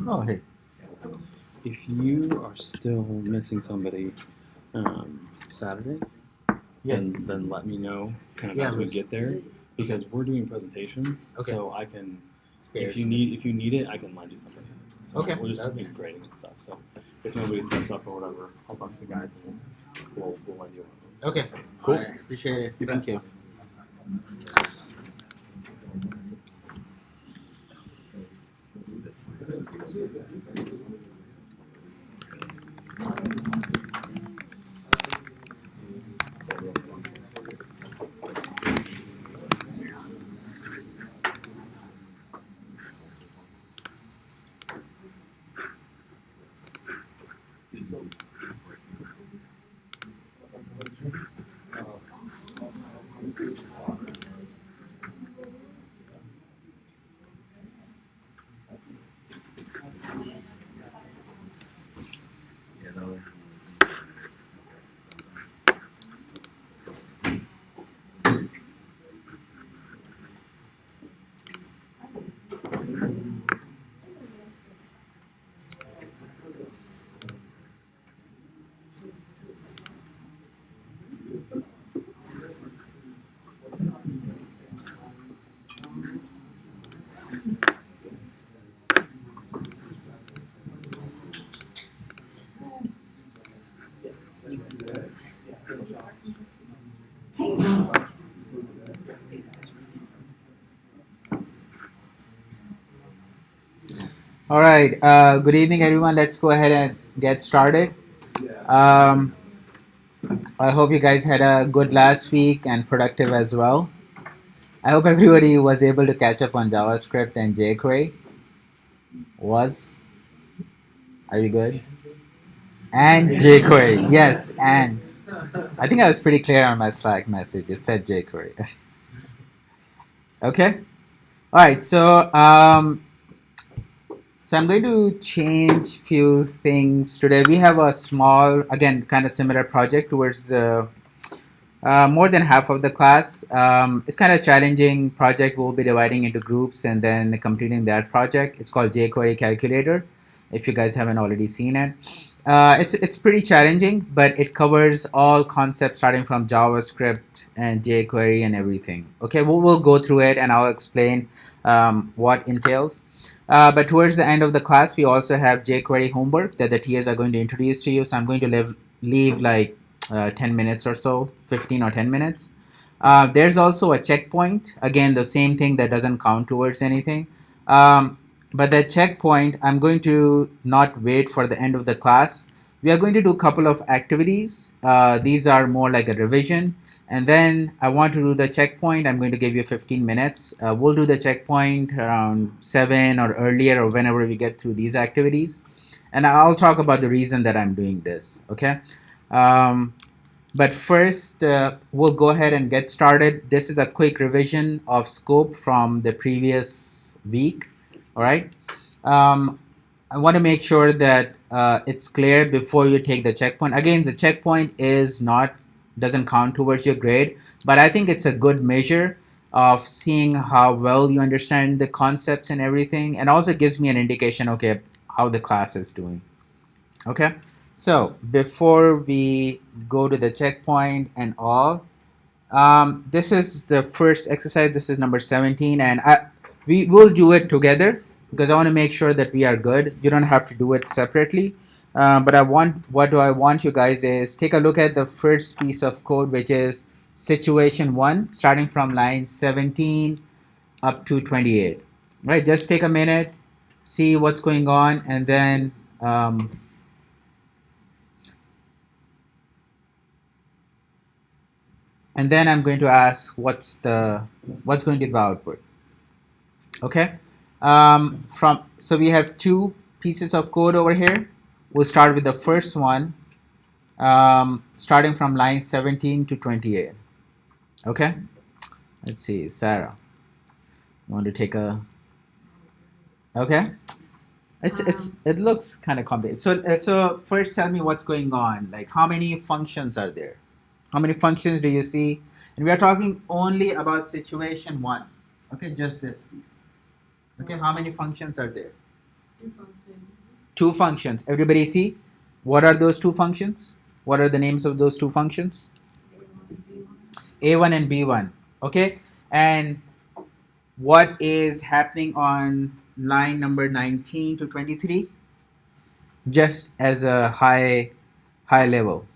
Oh, hey. If you are still missing somebody Saturday, Yes. then let me know kind of Yeah, as we miss. get there, because we're doing presentations. Okay. So I can, Spare if you somebody. need it, I can lend you somebody. So Okay, we'll just that'd be keep nice. grading and stuff. So if nobody steps up or whatever, I'll talk to the guys and we'll lend you one. Okay, Cool. All right, appreciate it. You Thank bet. you. All right. Good evening, everyone. Let's go ahead and get started. Um, I hope you guys had a good last week and productive as well. I hope everybody was able to catch up on JavaScript and jQuery. Was? Are you good? And jQuery. Yes, and I think I was pretty clear on my Slack message. It said jQuery. Okay. All right. So I'm going to change few things today. We have a small, again, kind of similar project towards more than half of the class. It's kind of challenging project. We'll be dividing into groups and then completing that project. It's called jQuery Calculator. If you guys haven't already seen it, it's pretty challenging, but it covers all concepts starting from JavaScript and jQuery and everything. Okay, we'll go through it and I'll explain what entails. But towards the end of the class, we also have jQuery homework that the TAs are going to introduce to you. So I'm going to leave like 10 minutes or so, 15 or 10 minutes. There's also a checkpoint. Again, the same thing that doesn't count towards anything. But that checkpoint, I'm going to not wait for the end of the class. We are going to do a couple of activities. These are more like a revision. And then I want to do the checkpoint. I'm going to give you 15 minutes. We'll do the checkpoint around 7 or earlier or whenever we get through these activities. And I'll talk about the reason that I'm doing this, okay? But first, we'll go ahead and get started. This is a quick revision of scope from the previous week, all right? I want to make sure that it's clear before you take the checkpoint. Again, the checkpoint doesn't count towards your grade, but I think it's a good measure of seeing how well you understand the concepts and everything, and also gives me an indication, okay, how the class is doing. Okay, so before we go to the checkpoint and all, this is the first exercise. This is number 17, and we will do it together because I want to make sure that we are good. You don't have to do it separately. But what do I want you guys is take a look at the first piece of code, which is situation 1, starting from line 17 up to 28. Right, just take a minute, see what's going on, and then I'm going to ask what's going to be the output. Okay. So we have two pieces of code over here. We'll start with the first one, starting from line 17 to 28. Okay. Let's see, Sarah. You want to take a? Okay. It looks kind of complicated. So first, tell me what's going on. Like, how many functions are there? How many functions do you see? And we are talking only about situation 1. Okay, just this piece. Okay, how many functions are there? Two functions. Everybody see? What are those two functions? What are the names of those two functions? A1 and B1. Okay? And what is happening on line number 19 to 23? Just as a high level.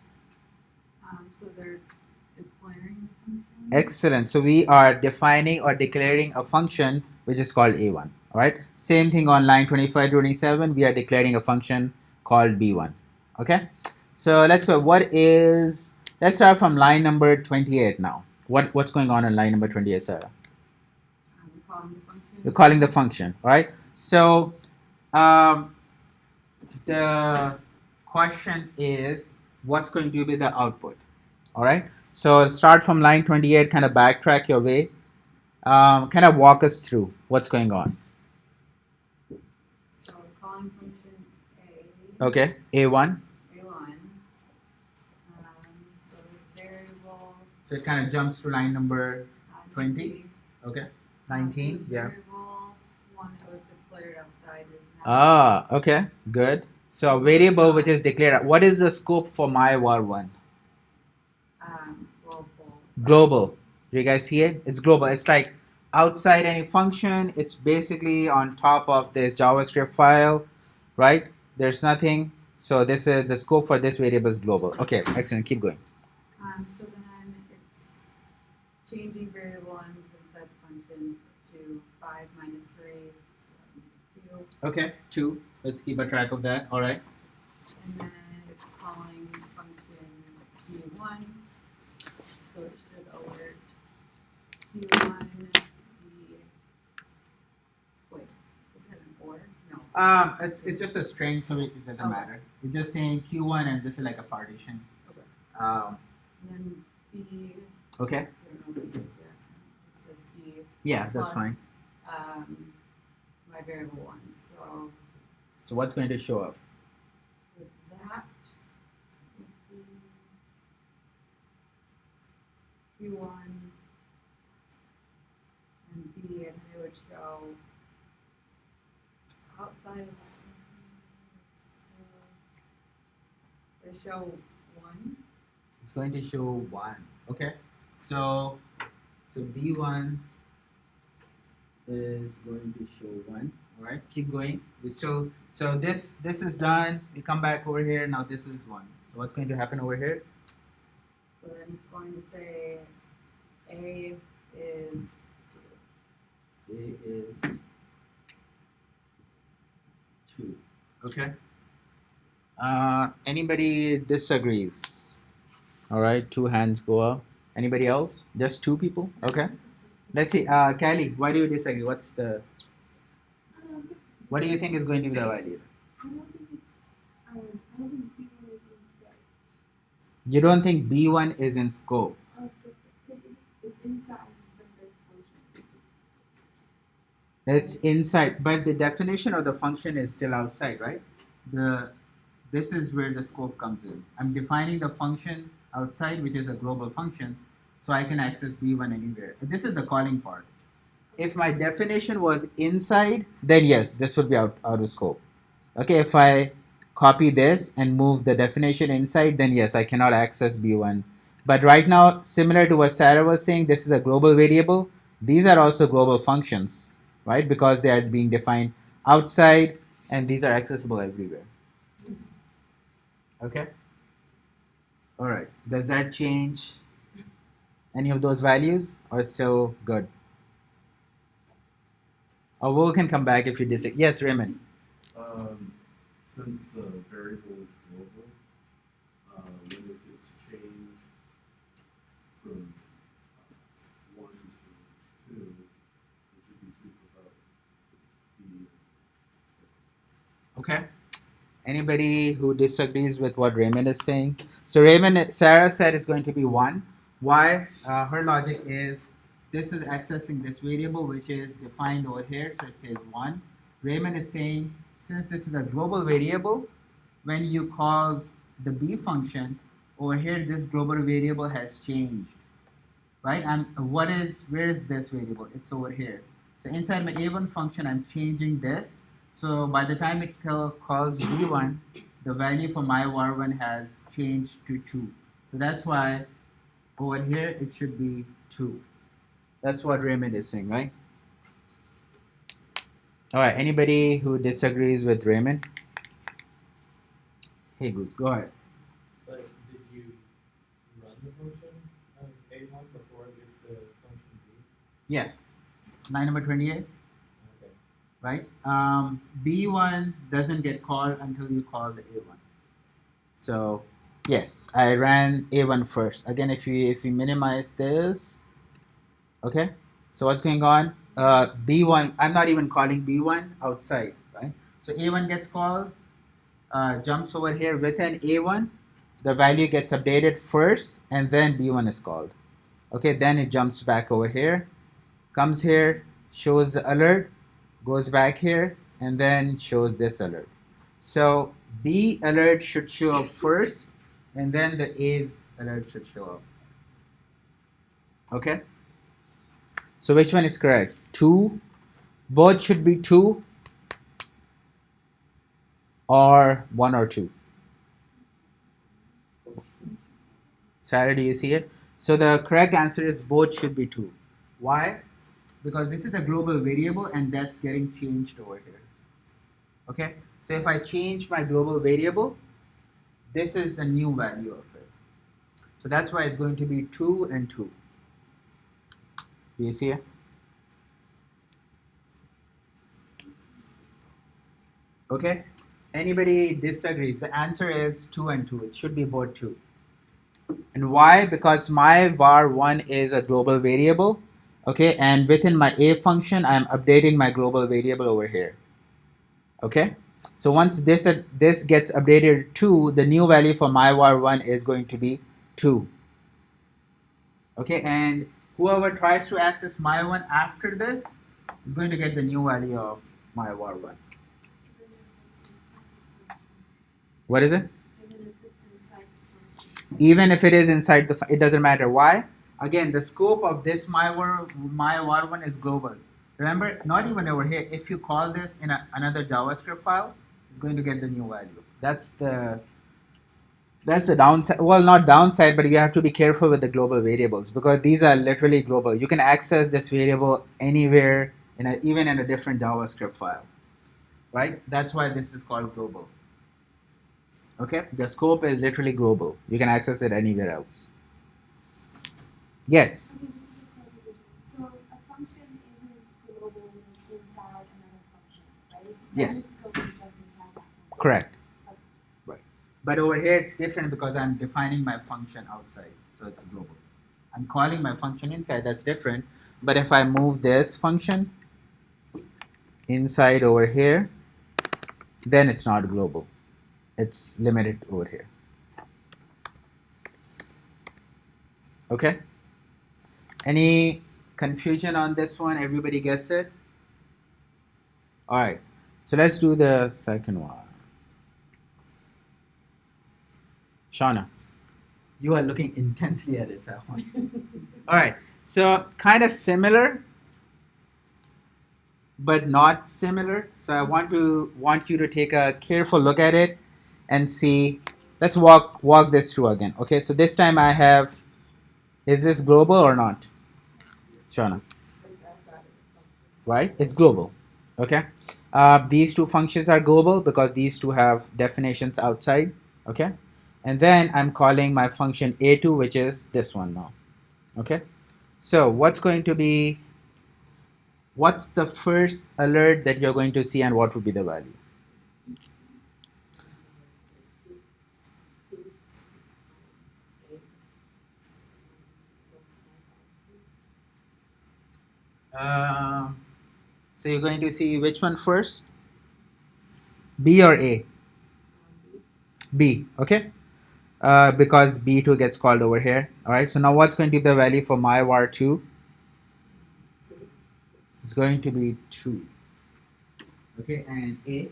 Excellent. So we are defining or declaring a function which is called A1. All right. Same thing on line 25 to 27. We are declaring a function called B1. Okay. So let's go. Let's start from line number 28 now. What's going on line number 28, Sarah? You're calling the function. All right. So the question is what's going to be the output? All right. So start from line 28, kind of backtrack your way. Kind of walk us through what's going on. So calling function A. Okay, A1. So variable. So it kind of jumps to line number 20. Okay, 19. So Yeah. variable one that was declared outside is now. Ah, okay, good. So variable which is declared. What is the scope for my var1? Global. Global. Do you guys see it? It's global. It's like outside any function. It's basically on top of this JavaScript file, right? There's nothing. So this is the scope for this variable is global. Okay, excellent. Keep going. So then it's changing variable and inside function to 5 minus 3, so 2. Okay, 2. Let's keep a track of that. All right. And then it's calling function Q1. So it should alert Q1 the. Wait, is that an or? No. It's just a string, so it doesn't matter. It's just saying Q1 and this is like a partition. Okay. Um, And then B. okay. I don't know what B is yet. It says B. Yeah, that's plus, fine. My variable one. So what's going to show up? With that, would be Q1 and B, and it would show outside of it show 1. It's going to show 1. Okay. So B1 is going to show 1. All right. Keep going. So this is done. We come back over here. Now this is 1. So what's going to happen over here? So then it's going to say A is 2. A is 2. Okay. Anybody disagrees? All right. 2 hands go up. Anybody else? Just 2 people? Okay. Let's see. Kelly, why do you disagree? What do you think is going to be the value? You don't think B1 is in scope? It's inside the first function. It's inside, but the definition of the function is still outside, right? This is where the scope comes in. I'm defining the function outside, which is a global function, so I can access B1 anywhere. This is the calling part. If my definition was inside, then yes, this would be out of scope. Okay, if I copy this and move the definition inside, then yes, I cannot access B1. But right now, similar to what Sarah was saying, this is a global variable. These are also global functions, right? Because they are being defined outside and these are accessible everywhere. Okay? All right. Does that change any of those values or still good? Or we can come back if you disagree. Yes, Raymond. Since the variable is global, when it gets changed from 1 to 2, it should be 2 for the. Okay. Anybody who disagrees with what Raymond is saying? So Raymond, Sarah said it's going to be 1. Why? Her logic is this is accessing this variable which is defined over here, so it says 1. Raymond is saying since this is a global variable, when you call the B function over here, this global variable has changed, right? Where is this variable? It's over here. So inside my A1 function, I'm changing this. So by the time it calls B1, the value for my var1 has changed to 2. So that's why over here it should be 2. That's what Raymond is saying, right? All right, anybody who disagrees with Raymond? Hey, Goose, go ahead. But did you run the function of A1 before it gets to function B? Yeah, line number 28, Okay. right? B1 doesn't get called until you call the A1. So yes, I ran A1 first. Again, if you minimize this, okay. So what's going on? B1. I'm not even calling B1 outside, right? So A1 gets called, jumps over here within A1. The value gets updated first, and then B1 is called. Okay, then it jumps back over here, comes here, shows the alert, goes back here, and then shows this alert. So B alert should show up first, and then the A's alert should show up. Okay? So which one is correct? 2. Both should be 2 or 1 or 2. Sarah, do you see it? So the correct answer is both should be 2. Why? Because this is a global variable and that's getting changed over here. Okay? So if I change my global variable, this is the new value of it. So that's why it's going to be 2 and 2. Do you see it? Okay? Anybody disagrees? The answer is 2 and 2. It should be both 2. And why? Because my var1 is a global variable. Okay? And within my a function, I'm updating my global variable over here. Okay? So once this gets updated to, the new value for my var1 is going to be 2. Okay? And whoever tries to access my one after this is going to get the new value of my var1. What is it? Even if it is inside the, it doesn't matter. Why? Again, the scope of this my var1 is global. Remember, not even over here. If you call this in another JavaScript file, it's going to get the new value. That's the downside. Well, not downside, but you have to be careful with the global variables because these are literally global. You can access this variable anywhere, even in a different JavaScript file, right? That's why this is called global. Okay, the scope is literally global. You can access it anywhere else. Yes. So a function isn't global when it's inside another function, right? Yes. Then the scope is just inside that function. Correct. Okay. Right. But over here it's different because I'm defining my function outside, so it's global. I'm calling my function inside. That's different. But if I move this function inside over here, then it's not global. It's limited over here. Okay? Any confusion on this one? Everybody gets it? All right. So let's do the second one. Shauna, you are looking intensely at it, that one. All right. So kind of similar, but not similar. So I want you to take a careful look at it and see. Let's walk this through again. Okay, so this time I have, is this global or not? Shauna. Right? It's global. Okay. These two functions are global because these two have definitions outside. Okay. And then I'm calling my function a2, which is this one now. Okay. So what's the first alert that you're going to see and what would be the value? So you're going to see which one first? B or A? B, okay? Because B2 gets called over here. All right, so now what's going to be the value for my var2? It's going to be 2. Okay, and A?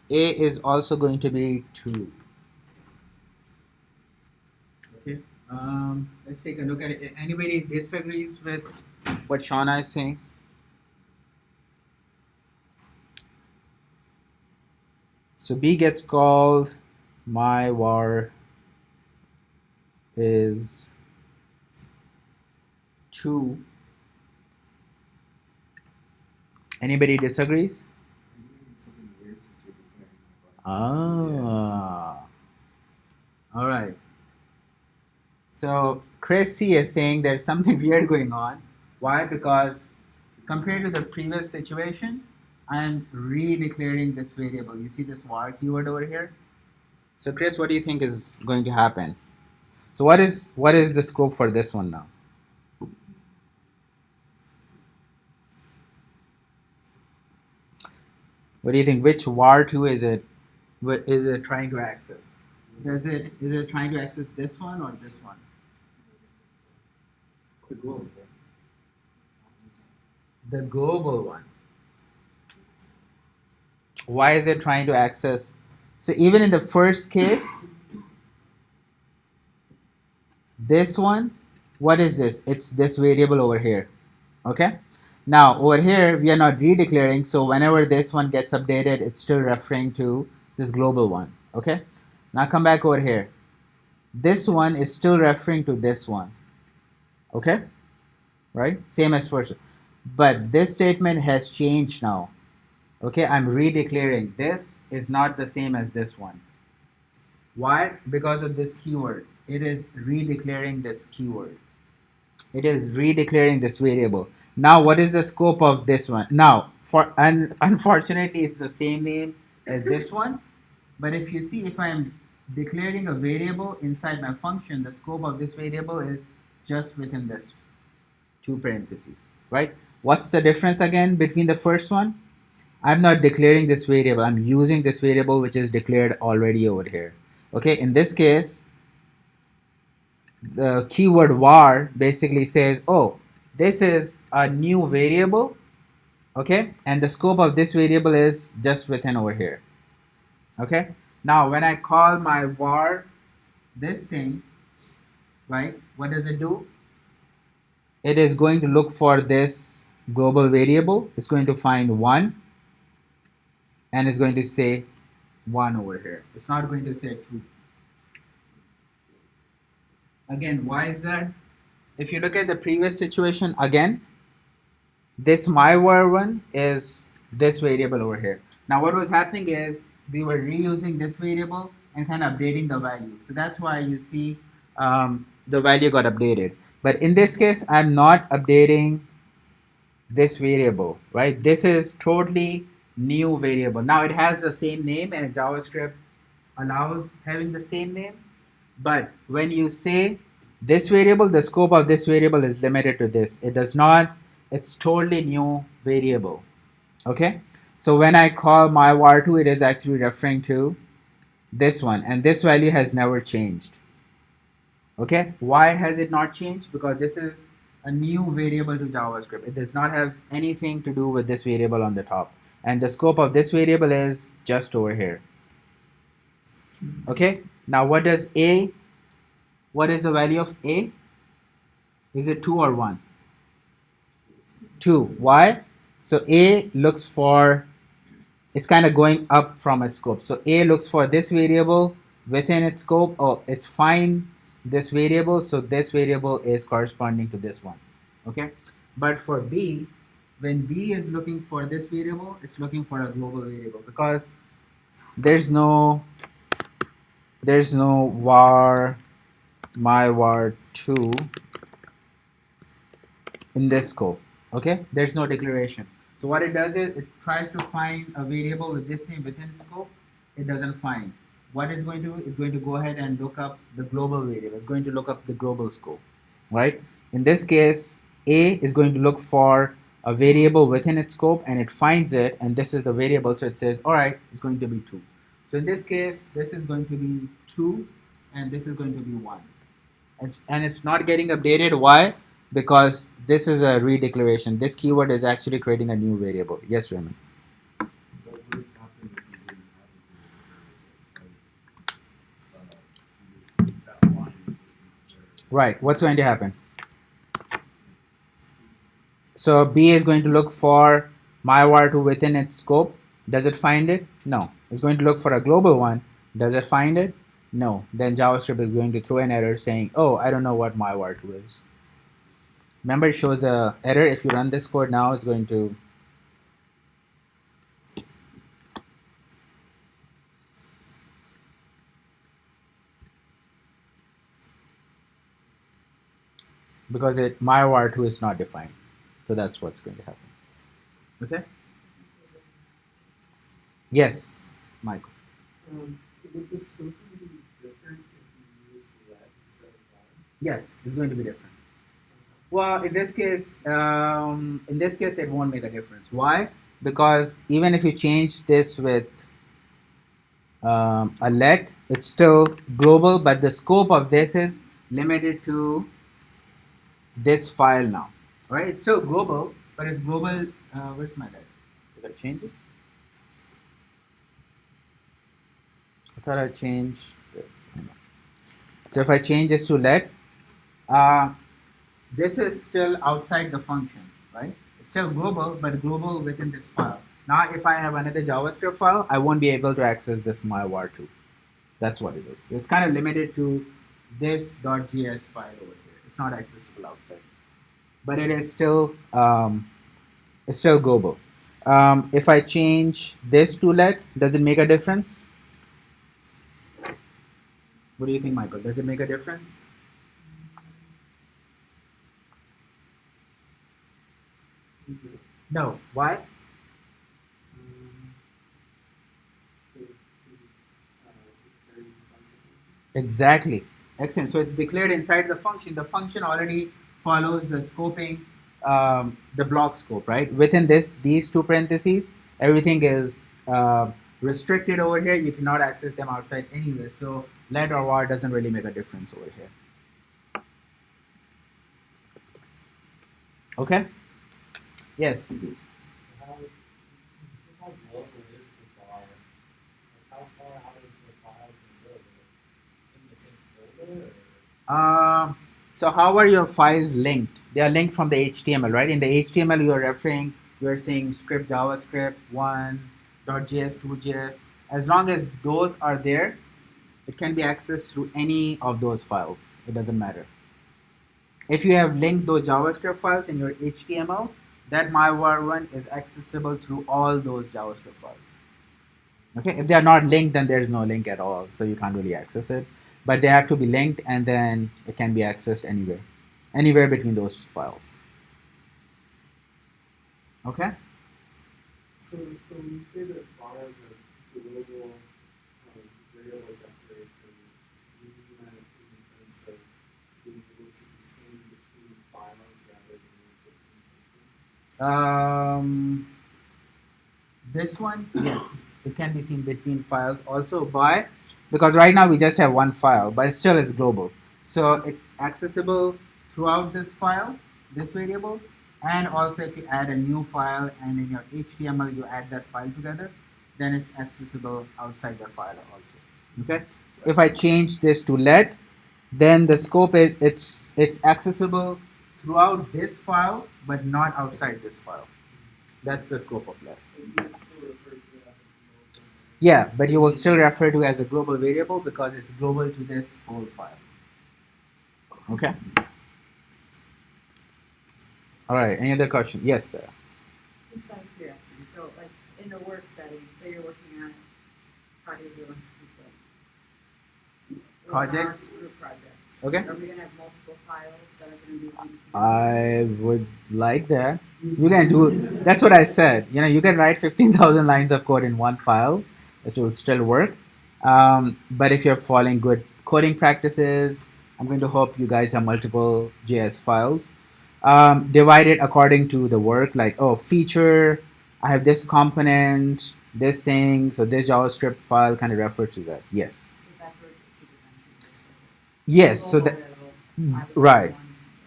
A is also going to be 2. Okay, let's take a look at it. Anybody disagrees with what Shauna is saying? So B gets called my var is 2. Anybody disagrees? I'm doing something weird since you're declaring my var. All right. So Chris C is saying there's something weird going on. Why? Because compared to the previous situation, I'm redeclaring this variable. You see this var keyword over here? So Chris, what do you think is going to happen? So what is the scope for this one now? What do you think? Which var2 is it? What is it trying to access? Is it trying to access this one or this one? The global. The global one. Why is it trying to access? So even in the first case, this one, what is this? It's this variable over here. Okay? Now over here we are not redeclaring, so whenever this one gets updated, it's still referring to this global one. Okay? Now come back over here. This one is still referring to this one. Okay? Right? Same as first. But this statement has changed now. Okay, I'm redeclaring. This is not the same as this one. Why? Because of this keyword. It is redeclaring this keyword. It is redeclaring this variable. Now, what is the scope of this one? Now, unfortunately, it's the same name as this one. But if you see, if I'm declaring a variable inside my function, the scope of this variable is just within this 2 parentheses, right? What's the difference again between the first one? I'm not declaring this variable. I'm using this variable which is declared already over here. Okay, in this case, the keyword var basically says, oh, this is a new variable, okay, and the scope of this variable is just within over here. Okay, now when I call my var this thing, right, what does it do? It is going to look for this global variable. It's going to find 1 and it's going to say 1 over here. It's not going to say 2. Again, why is that? If you look at the previous situation again, this my var one is this variable over here. Now what was happening is we were reusing this variable and kind of updating the value. So that's why you see the value got updated. But in this case, I'm not updating this variable, right? This is totally new variable. Now it has the same name and JavaScript allows having the same name. But when you say this variable, the scope of this variable is limited to this. It does not, it's totally new variable. Okay? So when I call my var2, it is actually referring to this one. And this value has never changed. Okay? Why has it not changed? Because this is a new variable to JavaScript. It does not have anything to do with this variable on the top. And the scope of this variable is just over here. Okay? Now what is the value of A? Is it 2 or 1? 2. Why? So A looks for, it's kind of going up from its scope. So A looks for this variable within its scope. Oh, it's finds this variable. So this variable is corresponding to this one. Okay? But for B, when B is looking for this variable, it's looking for a global variable because there's no var my var2 in this scope. Okay, there's no declaration. So what it does is it tries to find a variable with this name within scope. It doesn't find. What it's going to do is going to go ahead and look up the global variable. It's going to look up the global scope, right? In this case, A is going to look for a variable within its scope and it finds it, and this is the variable, so it says, all right, it's going to be 2. So in this case, this is going to be 2 and this is going to be 1. And it's not getting updated. Why? Because this is a redeclaration. This keyword is actually creating a new variable. Yes, Raymond. What would happen if you didn't have a global variable? Because that line is just not there. Right. What's going to happen? So B is going to look for my var2 within its scope. Does it find it? No. It's going to look for a global one. Does it find it? No. Then JavaScript is going to throw an error saying, oh, I don't know what my var2 is. Remember, it shows a error. If you run this code now, it's going to because my var2 is not defined. So that's what's going to happen. Okay? Yes, Michael. Would the scoping be different if you use let instead of while? Yes, it's going to be different. Well, in this case, it won't make a difference. Why? Because even if you change this with a let, it's still global, but the scope of this is limited to this file now. Right? It's still global, but it's global. Where's my let? Did I change it? I thought I changed this. So if I change this to let, this is still outside the function, right? It's still global, but global within this file. Now, if I have another JavaScript file, I won't be able to access this my var2. That's what it is. It's kind of limited to this .js file over here. It's not accessible outside, but it is still it's still global. If I change this to let, does it make a difference? What do you think, Michael? Does it make a difference? No. Why? Exactly. Excellent. So it's declared inside the function. The function already follows the scoping, the block scope, right? Within these two parentheses, everything is restricted over here. You cannot access them outside anyway. So let or var doesn't really make a difference over here. Okay? Yes. Please. How global is the bar? Like how far out of the file can go? In the same folder? So how are your files linked? They are linked from the HTML, right? In the HTML, you are saying script JavaScript 1.js, 2.js. As long as those are there, it can be accessed through any of those files. It doesn't matter. If you have linked those JavaScript files in your HTML, that myvar1 is accessible through all those JavaScript files. Okay, if they are not linked, then there is no link at all, so you can't really access it. But they have to be linked, and then it can be accessed anywhere between those files. Okay. So when you say that bars are global variable declaration, you mean that in the sense of being able to be seen between files rather than between functions? This one, yes, it can be seen between files also by, because right now we just have one file, but it still is global. So it's accessible throughout this file, this variable, and also if you add a new file and in your HTML you add that file together, then it's accessible outside the file also. Okay. So if I change this to let, then the scope is it's accessible throughout this file, but not outside this file. That's the scope of let. Yeah, but you will still refer to as a global variable because it's global to this whole file. Okay. All right. Any other question? Yes, sir. Just out of curiosity, so like in a work setting, say you're working on a project with a bunch of people. Project? Or group projects. Okay. Are we gonna have multiple files that are gonna be linked together? I would like that. You can do. That's what I said. You can write 15,000 lines of code in one file, which will still work. But if you're following good coding practices, I'm going to hope you guys have multiple JS files. Divide it according to the work, like, oh, feature, I have this component, this thing, so this JavaScript file kind of refer to that. Yes. So that's where it's super fancy. Yes. So that, right.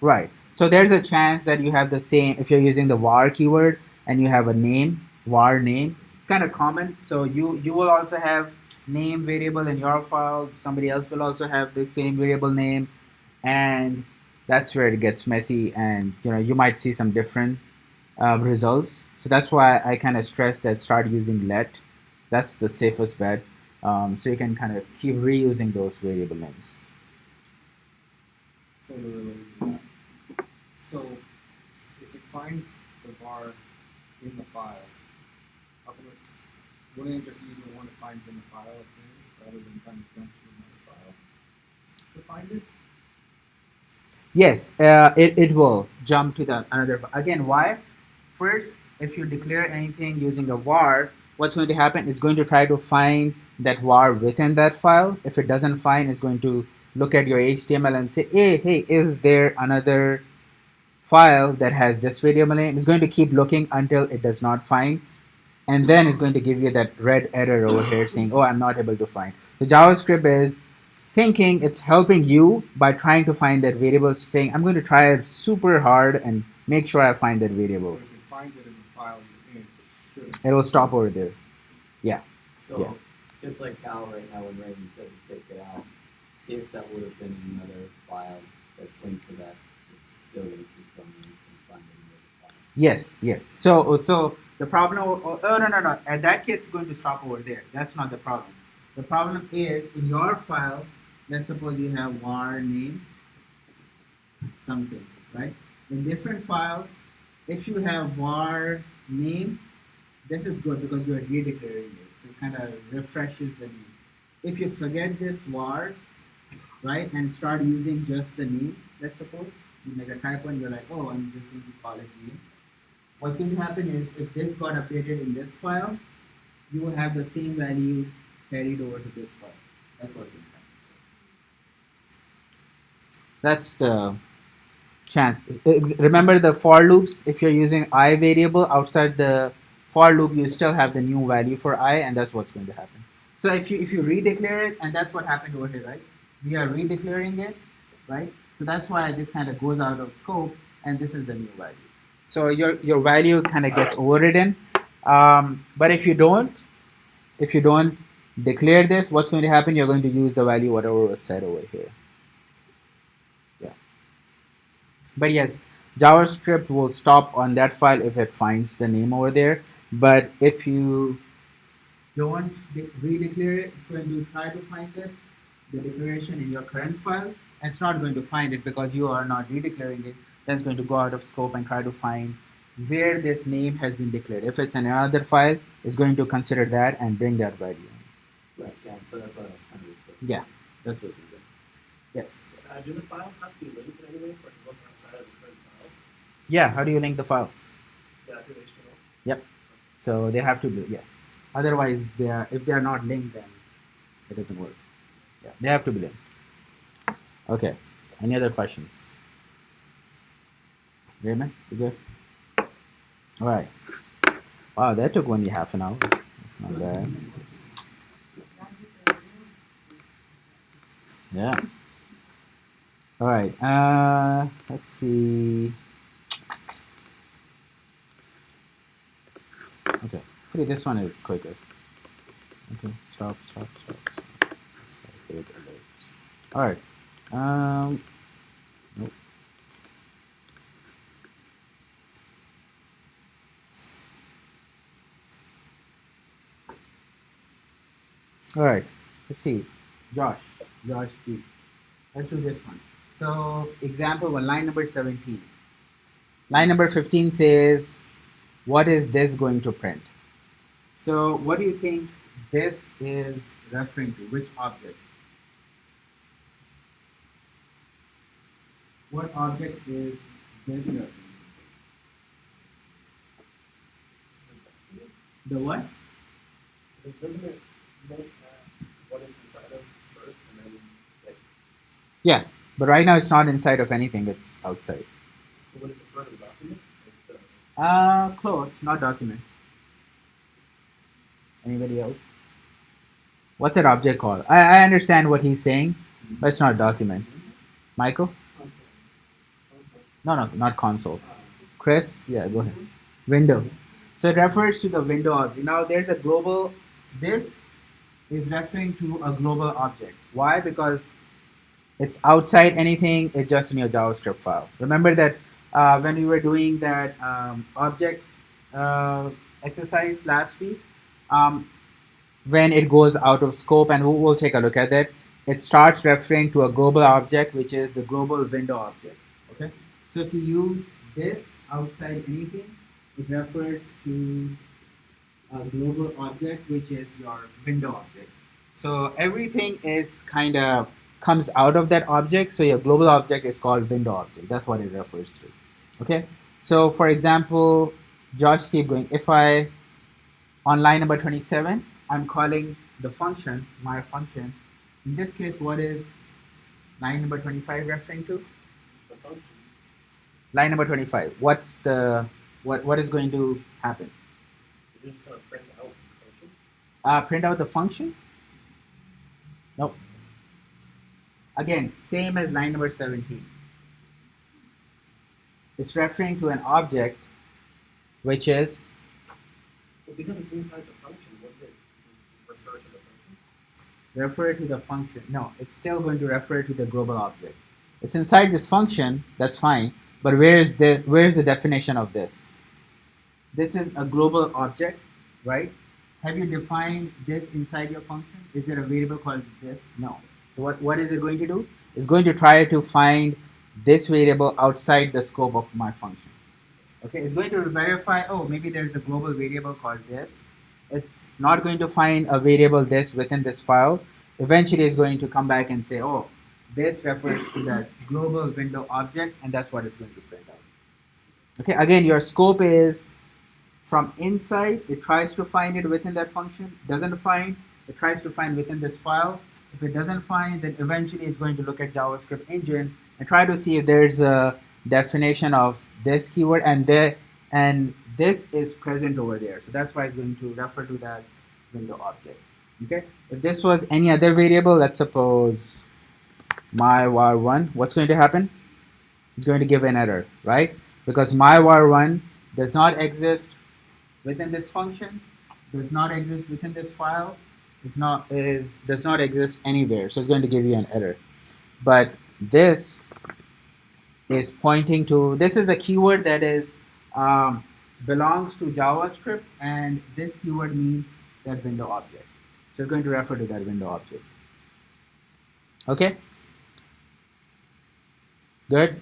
Right. So there's a chance that you have the same, if you're using the var keyword and you have a name, var name, it's kind of common. So you will also have name variable in your file. Somebody else will also have the same variable name, and that's where it gets messy, and you might see some different results. So that's why I kind of stress that start using let That's the safest bet. So you can kind of keep reusing those variable names. So the so if it finds the var in the file, how come it wouldn't it just use the one it finds in the file it's in rather than trying to jump to another file to find it? Yes, it will jump to the another. Again, why? First, if you declare anything using a var, what's going to happen? It's going to try to find that var within that file. If it doesn't find, it's going to look at your HTML and say, hey, is there another file that has this variable name? It's going to keep looking until it does not find, and then it's going to give you that red error over here saying, oh, I'm not able to find. The JavaScript is thinking it's helping you by trying to find that variable, saying, I'm going to try it super hard and make sure I find that But variable. if it finds it in the file you're in, it shouldn't. It will stop over there. Yeah. So, Yeah. just like Cal right now, when Reagan said to take it out, if that would have been in another file that's linked to that, it's still going to keep going and find it in the other file. Yes. So the problem, no. At that case, it's going to stop over there. That's not the problem. The problem is in your file, let's suppose you have var name something, right? In different file, if you have var name, this is good because you are redeclaring it. So it kind of refreshes the name. If you forget this var, right, and start using just the name, let's suppose you make a typo and you're like, oh, I'm just going to call it name. What's going to happen is if this got updated in this file, you will have the same value carried over to this file. That's what's going to happen. That's the chance. Remember the for loops. If you're using I variable outside the for loop, you still have the new value for I, and that's what's going to happen. So if you redeclare it, and that's what happened over here, right? We are redeclaring it, right? So that's why this kind of goes out of scope, and this is the new value. So your value kind of gets overridden. But if you don't declare this, what's going to happen? You're going to use the value whatever was said over here. Yeah. But yes, JavaScript will stop on that file if it finds the name over there. But if you don't redeclare it, it's going to try to find this, the declaration in your current file, and it's not going to find it because you are not redeclaring it. That's going to go out of scope and try to find where this name has been declared. If it's in another file, it's going to consider that and bring that value in. Right, yeah, so that's what I was kind of Yeah, that's what we do. Yes. Do the files have to be linked in any way so I can look outside of the current file? Yeah, how do you link the files? Yeah, through HTML. Yep. So they have to be, yes. Otherwise, if they are not linked, then it doesn't work. Yeah, they have to be linked. Okay. Any other questions? Raymond, you good? All right. Wow, that took only half an hour. That's not bad. Yeah. All right. Let's see. Okay. Hopefully this one is quicker. Okay. Stop. All right. Nope. All right. Let's see. Josh P. Let's do this one. So example one, line number 17. Line number 15 says, what is this going to print? So what do you think this is referring to? Which object? What object is this referring to? The what? Doesn't it make what is inside of first and then like Yeah, but right now it's not inside of anything, it's outside. so would it refer to the document? Like the, Close, not document. Anybody else? What's that object called? I understand what he's saying, but it's not document. Michael? No, not console. Chris? Yeah, go ahead. Window. So it refers to the window object. Now there's a global, this is referring to a global object. Why? Because it's outside anything, it's just in your JavaScript file. Remember that when we were doing that object exercise last week, when it goes out of scope, and we'll take a look at that. It starts referring to a global object, which is the global window object. Okay, so if you use this outside anything, it refers to a global object, which is your window object. So everything is kind of comes out of that object. So your global object is called window object. That's what it refers to. Okay. So for example, Josh, keep going. If I on line number 27, I'm calling the function my function. In this case, what is line number 25 referring to? The function. Line number 25. What's the what is going to happen? Is it just gonna print out the function? Print out the function? Nope. Again, same as line number 17. It's referring to an object which is Well, because it's inside the function, wouldn't it refer to the function? refer to the function. No, it's still going to refer to the global object. It's inside this function, that's fine, but where's the definition of this? This is a global object, right? Have you defined this inside your function? Is there a variable called this? No. So what is it going to do? It's going to try to find this variable outside the scope of my function. Okay, it's going to verify, oh, maybe there's a global variable called this. It's not going to find a variable this within this file. Eventually it's going to come back and say, oh, this refers to that global window object, and that's what it's going to print out. Okay, again, your scope is from inside, it tries to find it within that function, doesn't find, it tries to find within this file. If it doesn't find, then eventually it's going to look at JavaScript engine and try to see if there's a definition of this keyword, and this is present over there. So that's why it's going to refer to that window object. Okay. If this was any other variable, let's suppose my var1, what's going to happen? It's going to give an error, right? Because my var1 does not exist within this function, does not exist within this file, does not exist anywhere. So it's going to give you an error. But this is pointing to, this is a keyword that is belongs to JavaScript, and this keyword means that window object. So it's going to refer to that window object. Okay? Good?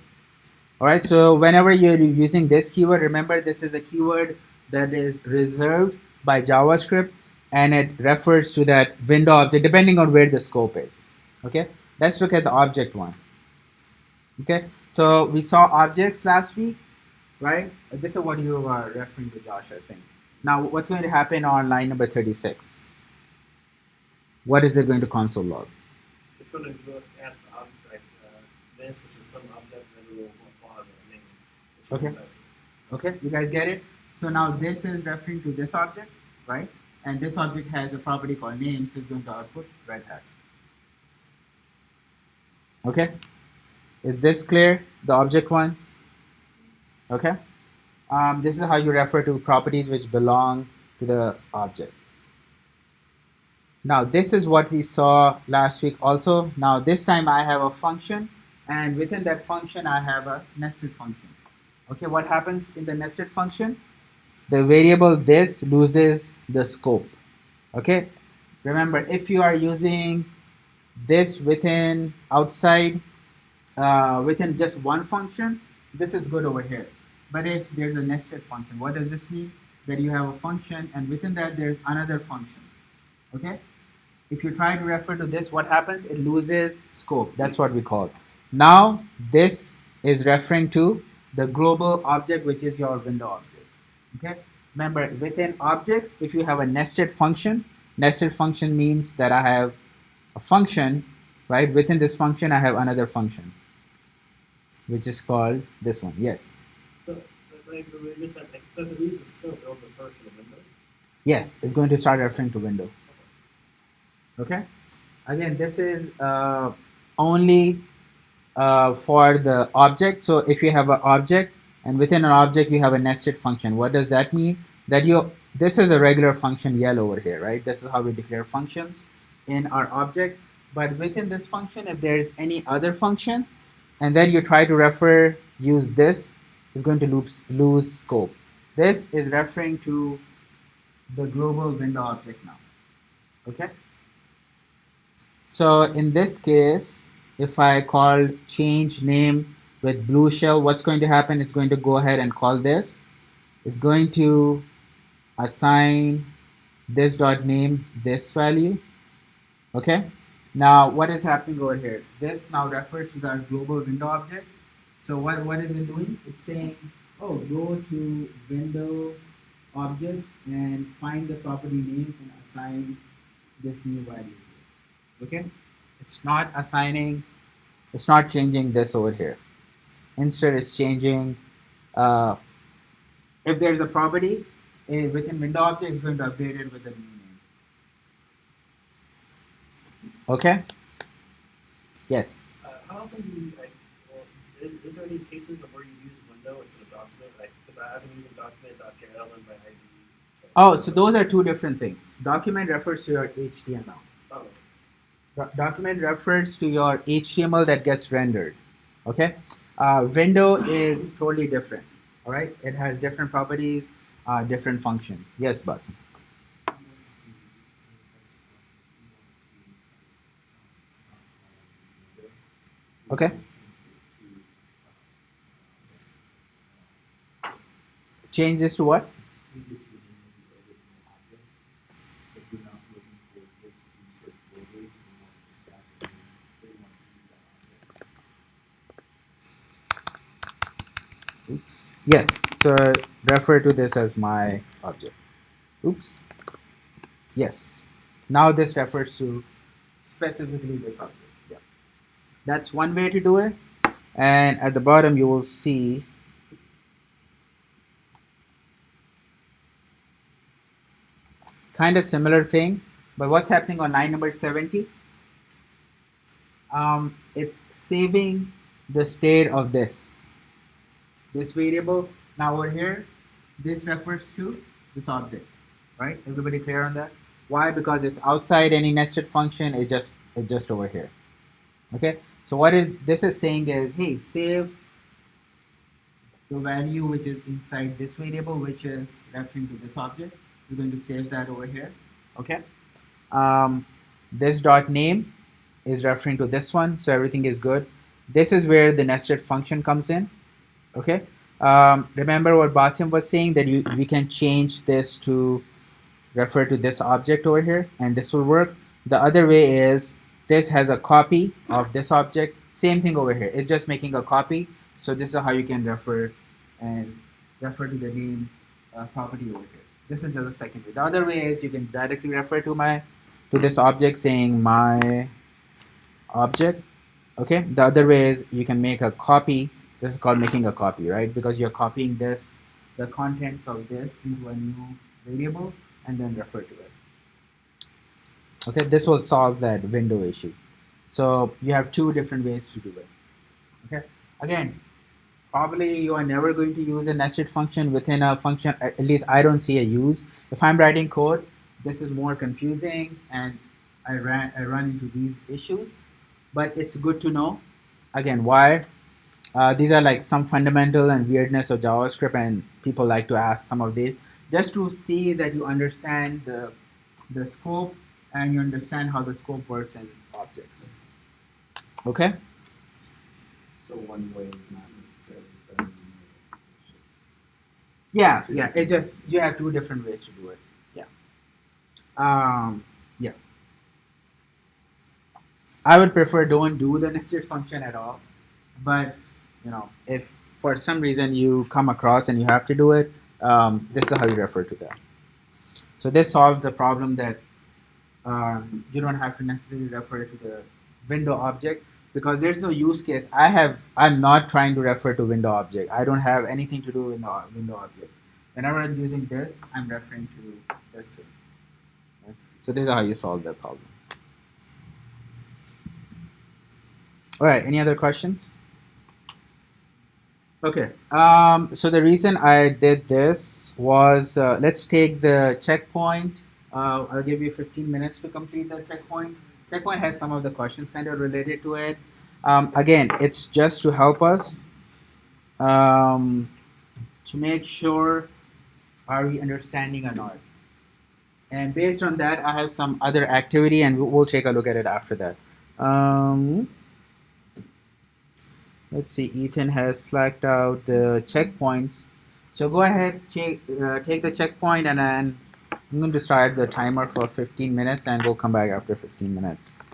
Alright, so whenever you're using this keyword, remember this is a keyword that is reserved by JavaScript, and it refers to that window object depending on where the scope is. Okay? Let's look at the object one. Okay? So we saw objects last week, right? This is what you are referring to, Josh, I think. Now, what's going to happen on line number 36? What is it going to console log? It's going to look at the object, this, which is some object, and then we'll apply the name. Okay. Okay, you guys get it? So now this is referring to this object, right? And this object has a property called name, so it's going to output red hat. Okay? Is this clear? The object one? Okay? This is how you refer to properties which belong to the object. Now this is what we saw last week also. Now this time I have a function, and within that function I have a nested function. Okay, what happens in the nested function? The variable this loses the scope. Okay, remember, if you are using this within outside within just one function, this is good over here. But if there's a nested function, what does this mean? That you have a function, and within that there's another function. Okay, if you try to refer to this, what happens? It loses scope. That's what we call. Now this is referring to the global object, which is your window object. Okay, remember, within objects, if you have a nested function means that I have a function, right? Within this function I have another function, which is called this one. Yes. So, like, so if it loses scope, it'll refer to the window? Yes, it's going to start referring to window. Okay. Again, this is only for the object. So if you have an object, and within an object you have a nested function, what does that mean? That this is a regular function yellow over here, right? This is how we declare functions in our object. But within this function, if there's any other function, and then you try to use this, is going to lose scope. This is referring to the global window object now. Okay. So in this case, if I call change name with blue shell, what's going to happen? It's going to go ahead and call this. It's going to assign this dot name this value. Okay. Now what is happening over here? This now refers to the global window object. So what is it doing? It's saying, oh, go to window object and find the property name and assign this new value. Okay. It's not assigning, it's not changing this over here. Instead, it's changing, uh, if there's a property within window object, it's going to update it with the new name. Okay? Yes. How often do you like? Well, is there any cases of where you use window instead of document? Like, because I've been using document.kl and by ID. Oh, so those are two different things. Document refers to your HTML. Oh, Document refers to your HTML that gets rendered. Okay? Window is totally different. All right? It has different properties, different functions. Yes, Basim. Okay. Change this to what? Oops. Yes. So refer to this as my object. Oops. Yes. Now this refers to specifically this object. Yeah. That's one way to do it. And at the bottom you will see kind of similar thing. But what's happening on line number 70? It's saving the state of this variable. Now over here, this refers to this object, right? Everybody clear on that? Why? Because it's outside any nested function. It's just over here. Okay. So this is saying is, hey, save the value which is inside this variable, which is referring to this object. We're going to save that over here. Okay. This dot name is referring to this one, so everything is good. This is where the nested function comes in. Okay. Remember what Basim was saying, that we can change this to refer to this object over here, and this will work. The other way is this has a copy of this object. Same thing over here. It's just making a copy. So this is how you can refer to the name property over here. This is just a second way. The other way is you can directly refer to this object saying my object. Okay. The other way is you can make a copy. This is called making a copy, right? Because you're copying the contents of this into a new variable and then refer to it. Okay, this will solve that window issue. So you have two different ways to do it. Okay, again, probably you are never going to use a nested function within a function. At least I don't see a use. If I'm writing code, this is more confusing and I run into these issues. But it's good to know. Again, why? These are like some fundamental and weirdness of JavaScript, and people like to ask some of these just to see that you understand the scope and you understand how the scope works in objects. Okay? So one way is not necessarily better than the other. Yeah. It just you have two different ways to do it. Yeah. Yeah. I would prefer don't do the nested function at all, but if for some reason you come across and you have to do it, this is how you refer to that. So this solves the problem that you don't have to necessarily refer to the window object because there's no use case. I'm not trying to refer to window object. I don't have anything to do with the window object. Whenever I'm using this, I'm referring to this thing. Right? So this is how you solve that problem. All right. Any other questions? Okay. So the reason I did this was let's take the checkpoint. I'll give you 15 minutes to complete the checkpoint. Checkpoint has some of the questions kind of related to it. Again, it's just to help us to make sure are we understanding or not. And based on that, I have some other activity, and we'll take a look at it after that. Um, let's see. Ethan has slacked out the checkpoints. So go ahead, take the checkpoint, and then I'm going to start the timer for 15 minutes, and we'll come back after 15 minutes.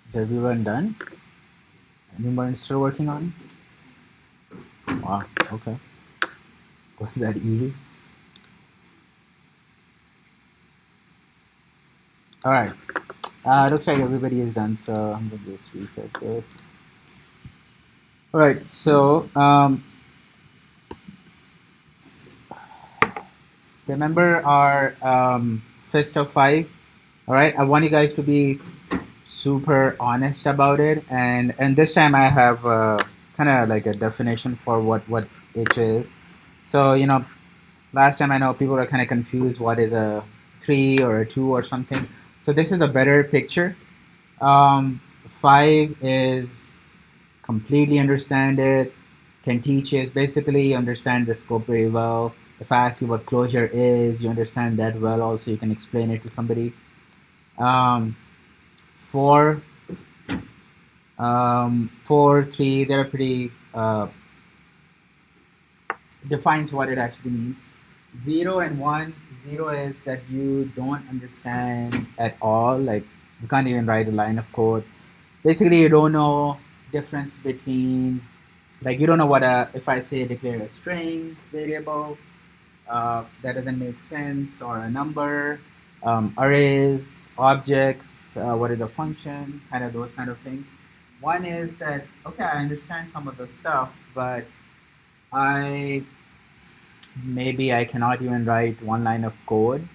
Is everyone done? Anyone still working on it? Wow, okay. Wasn't that easy? All right. Looks like everybody is done, so I'm going to just reset this. All right, so remember our fist of five. All right, I want you guys to be super honest about it, and this time I have kind of like a definition for what it is. So last time I know people are kind of confused what is a 3 or a 2 or something. So this is a better picture. 5 is completely understand it, can teach it. Basically, you understand the scope very well. If I ask you what closure is, you understand that well. Also, you can explain it to somebody. 4, 4, 3, they're pretty defines what it actually means. 0 and 1, 0 is that you don't understand at all. Like you can't even write a line of code. Basically, you don't know difference between, like you don't know what if I say declare a string variable, that doesn't make sense, or a number, arrays, objects, what is a function, kind of those kind of things. One is that, okay, I understand some of the stuff, but I maybe I cannot even write one line of code.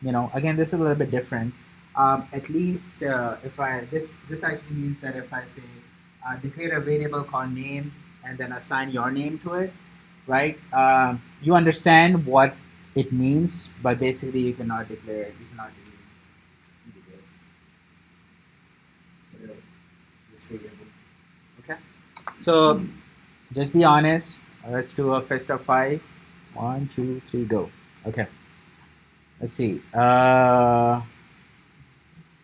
Again, this is a little bit different. At least if I this actually means that if I say declare a variable called name and then assign your name to it, right? You understand what it means, but basically you cannot declare it. You cannot declare this variable. Okay. So just be honest. Let's do a fist of 5. 1, 2, 3, go. Okay. Let's see.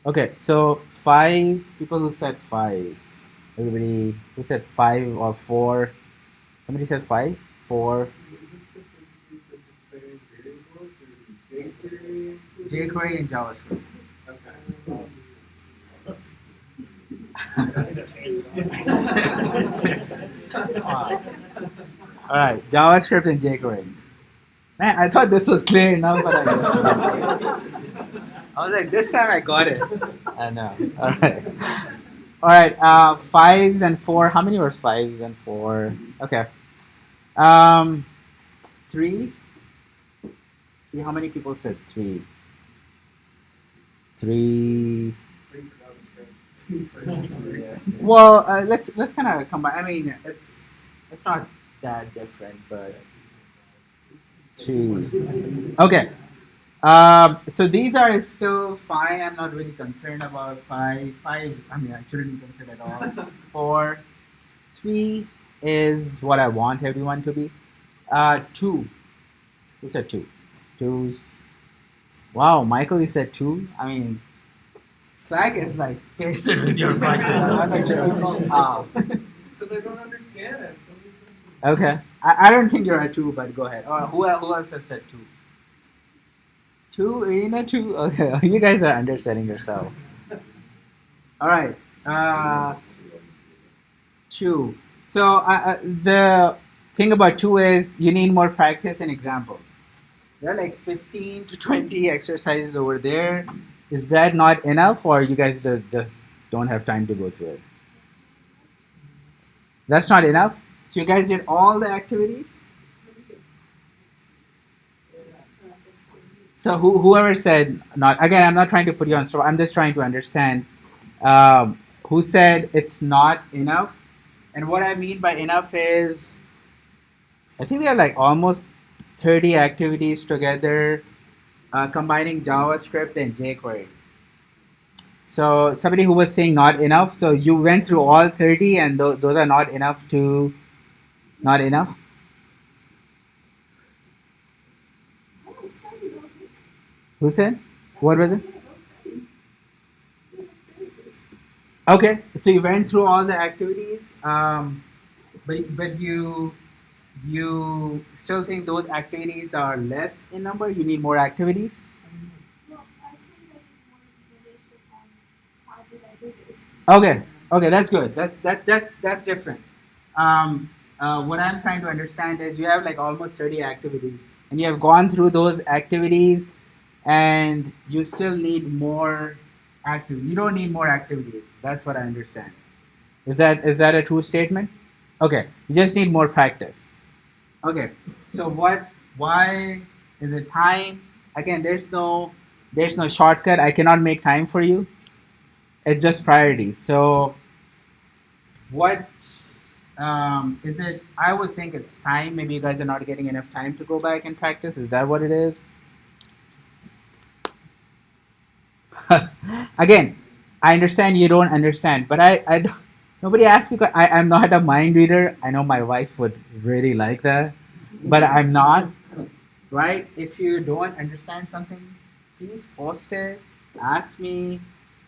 Okay, so 5 people who said 5. Everybody who said 5 or 4. Somebody said 5, 4. Is this specifically for declaring variables or jQuery? jQuery and JavaScript. All right, JavaScript and jQuery. Man, I thought this was clear enough, but I was like, this time I got it. I know. All right. All right. 5s and 4. How many were 5s and 4? Okay. 3. 3. How many people said 3? 3. Well, let's kind of combine. I mean, it's not that different, but 3. Okay. So these are still fine. I'm not really concerned about 5. 5. I mean, I shouldn't be concerned at all. 4. 3 is what I want everyone to be. 2. Who said 2? 2's. Wow, Michael, you said 2. I mean, Slack is like pasted with your budget. I'm not sure. So they don't understand it. Okay. I don't think you're a 2, but go ahead. Or who else has said 2? 2, Irina 2. Okay, you guys are underselling yourself. All right. 2. So the thing about 2 is you need more practice and examples. There are like 15 to 20 exercises over there. Is that not enough, or you guys just don't have time to go through it? That's not enough? So you guys did all the activities? So whoever said not, again, I'm not trying to put you on spot. I'm just trying to understand who said it's not enough. And what I mean by enough is, I think there are like almost 30 activities together, combining JavaScript and jQuery. So somebody who was saying not enough, so you went through all 30 and those are not enough to, not enough? Who said? What was it? Okay, so you went through all the activities, but you still think those activities are less in number? You need more activities? Well, I think I need more information on how did I do this. Okay, okay, that's good. That's different. What I'm trying to understand is you have like almost 30 activities, and you have gone through those activities, and you still need more activities. You don't need more activities. That's what I understand. Is that a true statement? Okay, you just need more practice. Okay, so what? Why is it time? Again, there's no shortcut. I cannot make time for you. It's just priorities. So what is it? I would think it's time. Maybe you guys are not getting enough time to go back and practice. Is that what it is? Again, I understand you don't understand, but I don't, nobody asked me. I'm not a mind reader. I know my wife would really like that, but I'm not. Right? If you don't understand something, please post it. Ask me.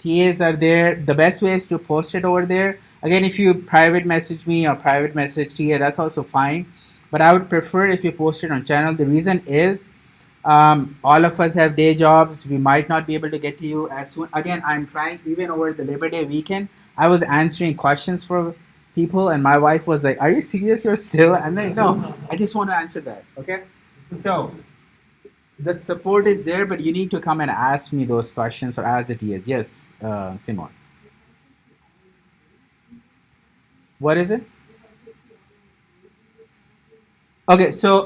TAs are there. The best way is to post it over there. Again, if you private message me or private message TA, that's also fine. But I would prefer if you post it on channel. The reason is all of us have day jobs. We might not be able to get to you as soon. Again, I'm trying, even over the Labor Day weekend, I was answering questions for people, and my wife was like, "Are you serious? You're still?" I'm like, "No, I just want to answer that." Okay. So the support is there, but you need to come and ask me those questions or ask the TAs. Yes, Simon. What is it? Okay, so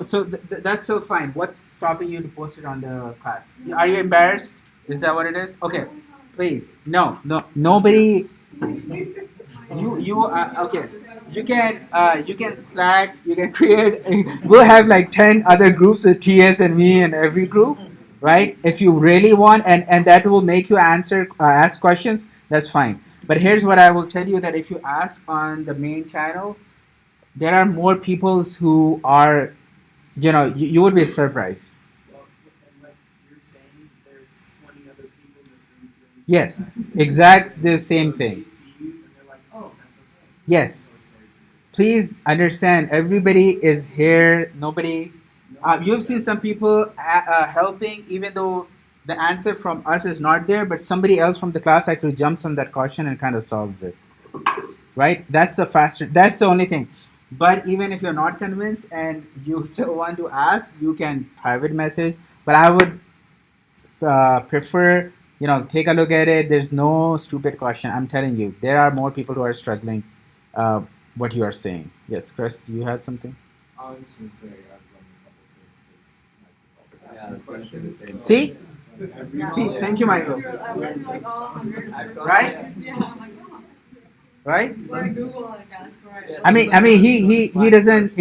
that's still fine. What's stopping you to post it on the class? Are you embarrassed? Is that what it is? Okay, please. No, no, nobody. You okay? You can Slack. You can create. We'll have like 10 other groups with TS and me in every group, right? If you really want, and that will make you ask questions. That's fine. But here's what I will tell you: that if you ask on the main channel, there are more people who are, you would be surprised. Well, and like you're saying, there's 20 other people in this room doing Yes, exactly exact the same so thing. they see you and they're like, oh, that's okay. Yes, So it's very good. please understand. Everybody is here. Nobody. You've seen some people helping, even though the answer from us is not there, but somebody else from the class actually jumps on that question and kind of solves it. Right? That's the faster. That's the only thing. But even if you're not convinced and you still want to ask, you can private message. But I would prefer, take a look at it. There's no stupid question. I'm telling you, there are more people who are struggling. Uh, what you are saying. Yes, Chris, you had something. I was just gonna say, I've run a couple things, because, yeah, I was gonna say the same See? thing. See, thank you, Michael. I went like all 100 Right? Yeah, I'm like, oh. Right? So I Google like that's right. I mean, he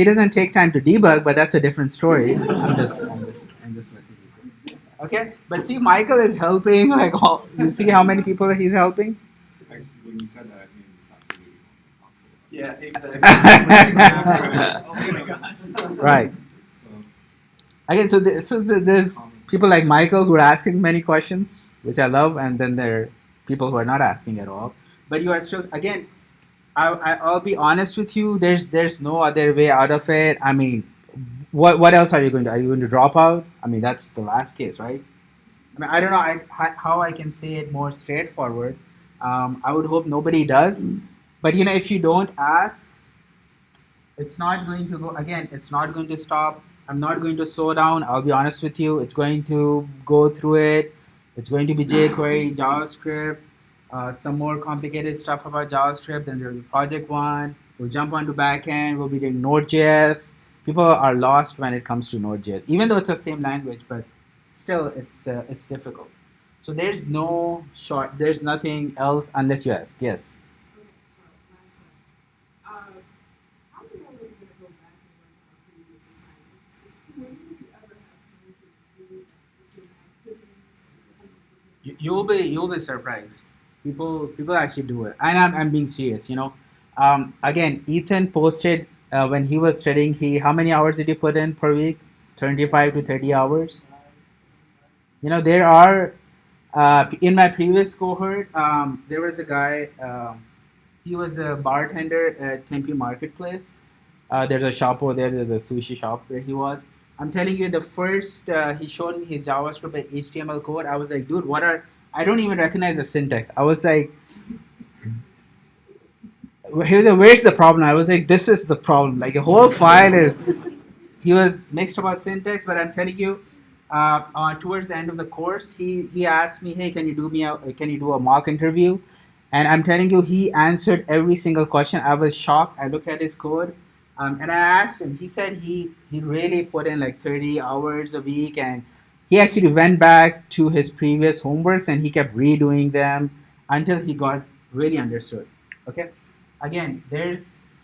doesn't take time to debug, but that's a different story. I'm just messing with you. Okay, but see, Michael is helping. Like, all, you see how many people he's helping. Actually, when you said that, I mean, it's not really Yeah, exactly. oh my gosh. Right. So, Again, there's people like Michael who are asking many questions, which I love, and then there are people who are not asking at all. But you are still, again, I'll be honest with you. There's no other way out of it. I mean, what else are you going to? Are you going to drop out? I mean, that's the last case, right? I mean, I don't know how I can say it more straightforward. I would hope nobody does. But if you don't ask, it's not going to go. Again, it's not going to stop. I'm not going to slow down. I'll be honest with you. It's going to go through it. It's going to be jQuery, JavaScript, some more complicated stuff about JavaScript. Then there'll be project one. We'll jump onto backend. We'll be doing Node.js. People are lost when it comes to Node.js, even though it's the same language, but still, it's difficult. So there's no short. There's nothing else unless you ask. Yes. You'll be surprised. People actually do it, and I'm being serious. Again, Ethan posted when he was studying. How many hours did he put in per week? 25 to 30 hours. There are In my previous cohort, there was a guy. He was a bartender at Tempe Marketplace. There's a shop over there. There's a sushi shop where he was. I'm telling you, the first he showed me his JavaScript and HTML code. I was like, dude, what are? I don't even recognize the syntax. I was like, he was like, where's the problem? I was like, this is the problem. Like the whole file is. He was mixed about syntax, but I'm telling you, towards the end of the course, he asked me, hey, can you do a mock interview? And I'm telling you, he answered every single question. I was shocked. I looked at his code, and I asked him. He said he really put in like 30 hours a week, and he actually went back to his previous homeworks and he kept redoing them until he got really understood. Okay, again, there's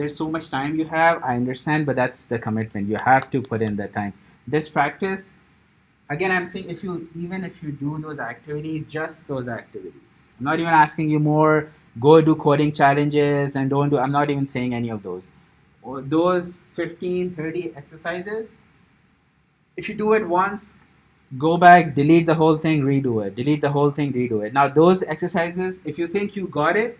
so much time you have. I understand, but that's the commitment. You have to put in the time. This practice, again, I'm saying if you do those activities, just those activities. I'm not even asking you more. Go do coding challenges and don't do. I'm not even saying any of those. Or those 15, 30 exercises. If you do it once, go back, delete the whole thing, redo it. Delete the whole thing, redo it. Now those exercises, if you think you got it,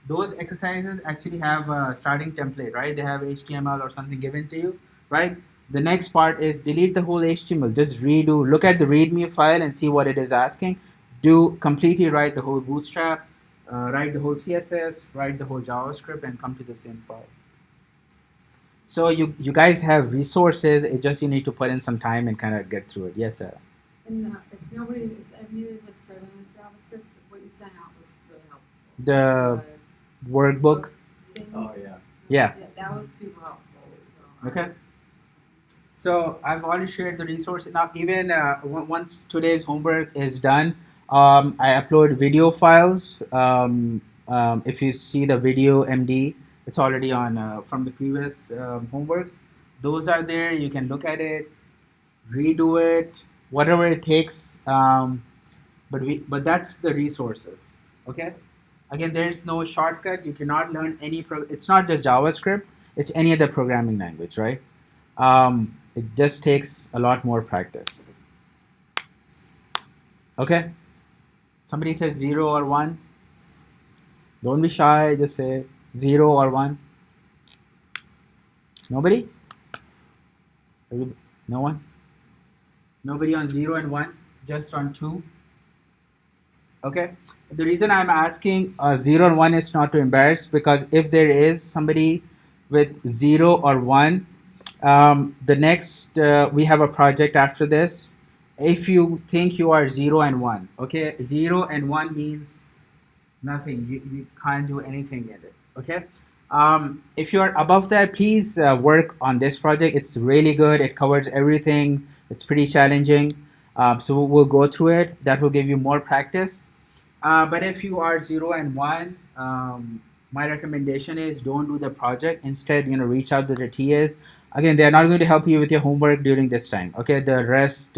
those exercises actually have a starting template, right? They have HTML or something given to you, right? The next part is delete the whole HTML. Just redo, look at the README file and see what it is asking. Do completely write the whole Bootstrap, write the whole CSS, write the whole JavaScript, and come to the same file. So you guys have resources. It just you need to put in some time and kind of get through it. Yes, sir. And if new is like struggling with JavaScript, what you sent out was really helpful. The workbook. Thing, Oh, yeah. Yeah. that was super helpful. So, Okay. So I've already shared the resource. Now, even once today's homework is done, I upload video files. If you see the video MD, it's already on from the previous homeworks. Those are there. You can look at it, redo it, whatever it takes. But that's the resources. Okay. Again, there's no shortcut. You cannot learn it's not just JavaScript. It's any other programming language, right? It just takes a lot more practice. Okay. Somebody said 0 or 1. Don't be shy. Just say 0 or 1. Nobody? No one? Nobody on 0 and 1? Just on 2? Okay. The reason I'm asking 0 and 1 is not to embarrass, because if there is somebody with 0 or 1, the next we have a project after this. If you think you are 0 and 1, okay, 0 and 1 means nothing. You can't do anything in it. Okay. If you are above that, please work on this project. It's really good. It covers everything. It's pretty challenging. So we'll go through it. That will give you more practice. But if you are 0 and 1, my recommendation is don't do the project. Instead, reach out to the TAs. Again, they are not going to help you with your homework during this time. Okay, the rest,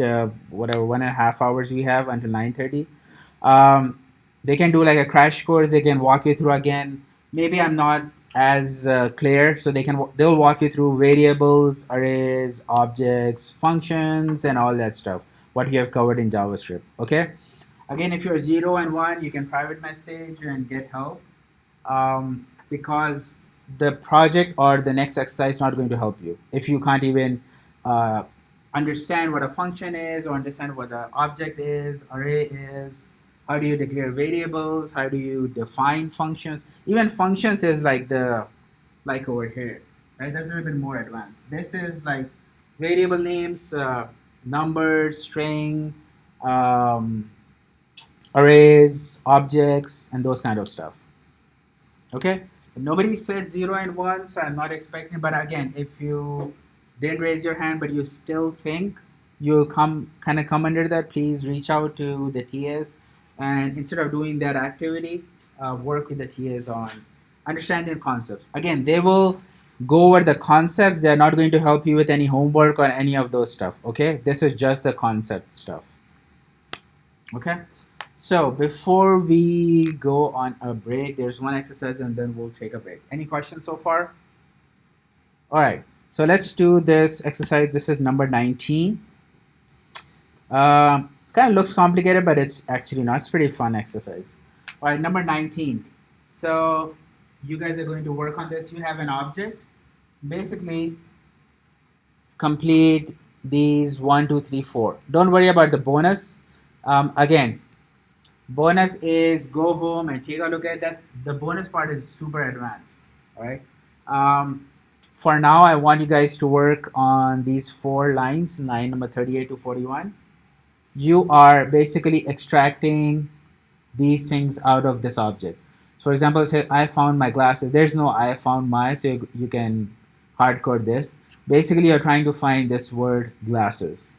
whatever 1.5 hours we have until 9:30, they can do like a crash course. They can walk you through again. Maybe I'm not as clear, so they'll walk you through variables, arrays, objects, functions, and all that stuff. What we have covered in JavaScript. Okay. Again, if you're 0 and 1, you can private message and get help, because the project or the next exercise is not going to help you if you can't even understand what a function is or understand what an object is, array is. How do you declare variables? How do you define functions? Even functions is like over here, right? That's a little bit more advanced. This is like variable names, numbers, string. Arrays, objects, and those kind of stuff. Okay, nobody said 0 and 1, so I'm not expecting. But again, if you didn't raise your hand but you still think you come under that, please reach out to the TAs, and instead of doing that activity, work with the TAs on understanding concepts. Again, they will go over the concepts. They're not going to help you with any homework or any of those stuff. Okay, this is just the concept stuff. Okay. So before we go on a break, there's one exercise and then we'll take a break. Any questions so far? All right. So let's do this exercise. This is number 19. It's kind Kind of looks complicated, but it's actually not. It's pretty fun exercise. All right, number 19. So you guys are going to work on this. You have an object. Basically, complete these 1, 2, 3, 4. Don't worry about the bonus. Again, bonus is go home and take a look at that. The bonus part is super advanced. All right. For now, I want you guys to work on these 4 lines, line number 38 to 41. You are basically extracting these things out of this object. So for example, say I found my glasses. There's no I found my, so you can hardcode this. Basically, you're trying to find this word glasses.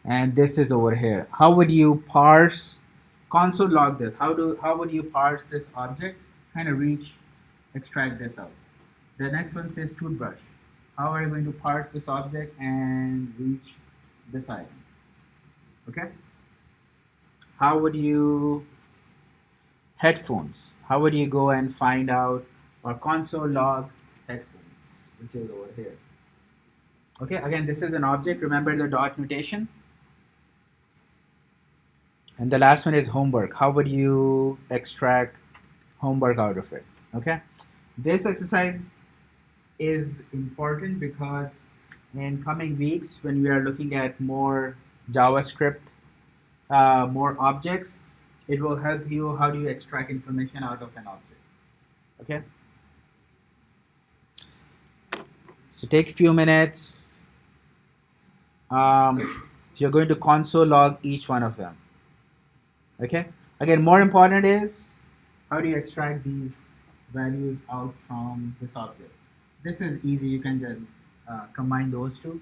And this is over here. How would you parse, console log this? How would you parse this object? Kind of extract this out. The next one says toothbrush. How are you going to parse this object and reach this item? Okay. How would you headphones? How would you go and find out or console log headphones, which is over here? Okay, again, this is an object. Remember the dot notation. And the last one is homework. How would you extract homework out of it? Okay, this exercise is important because in coming weeks, when we are looking at more JavaScript, more objects, it will help you how do you extract information out of an object. Okay, so take a few minutes. So you're going to console log each one of them. Okay, again, more important is how do you extract these values out from this object. This is easy. You can just combine those two,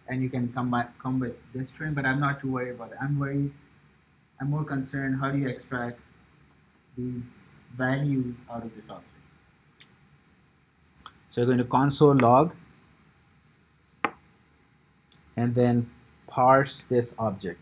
and you can come with this string. But I'm not too worried about it. I'm more concerned how do you extract these values out of this object. So you're going to console log and then parse this object.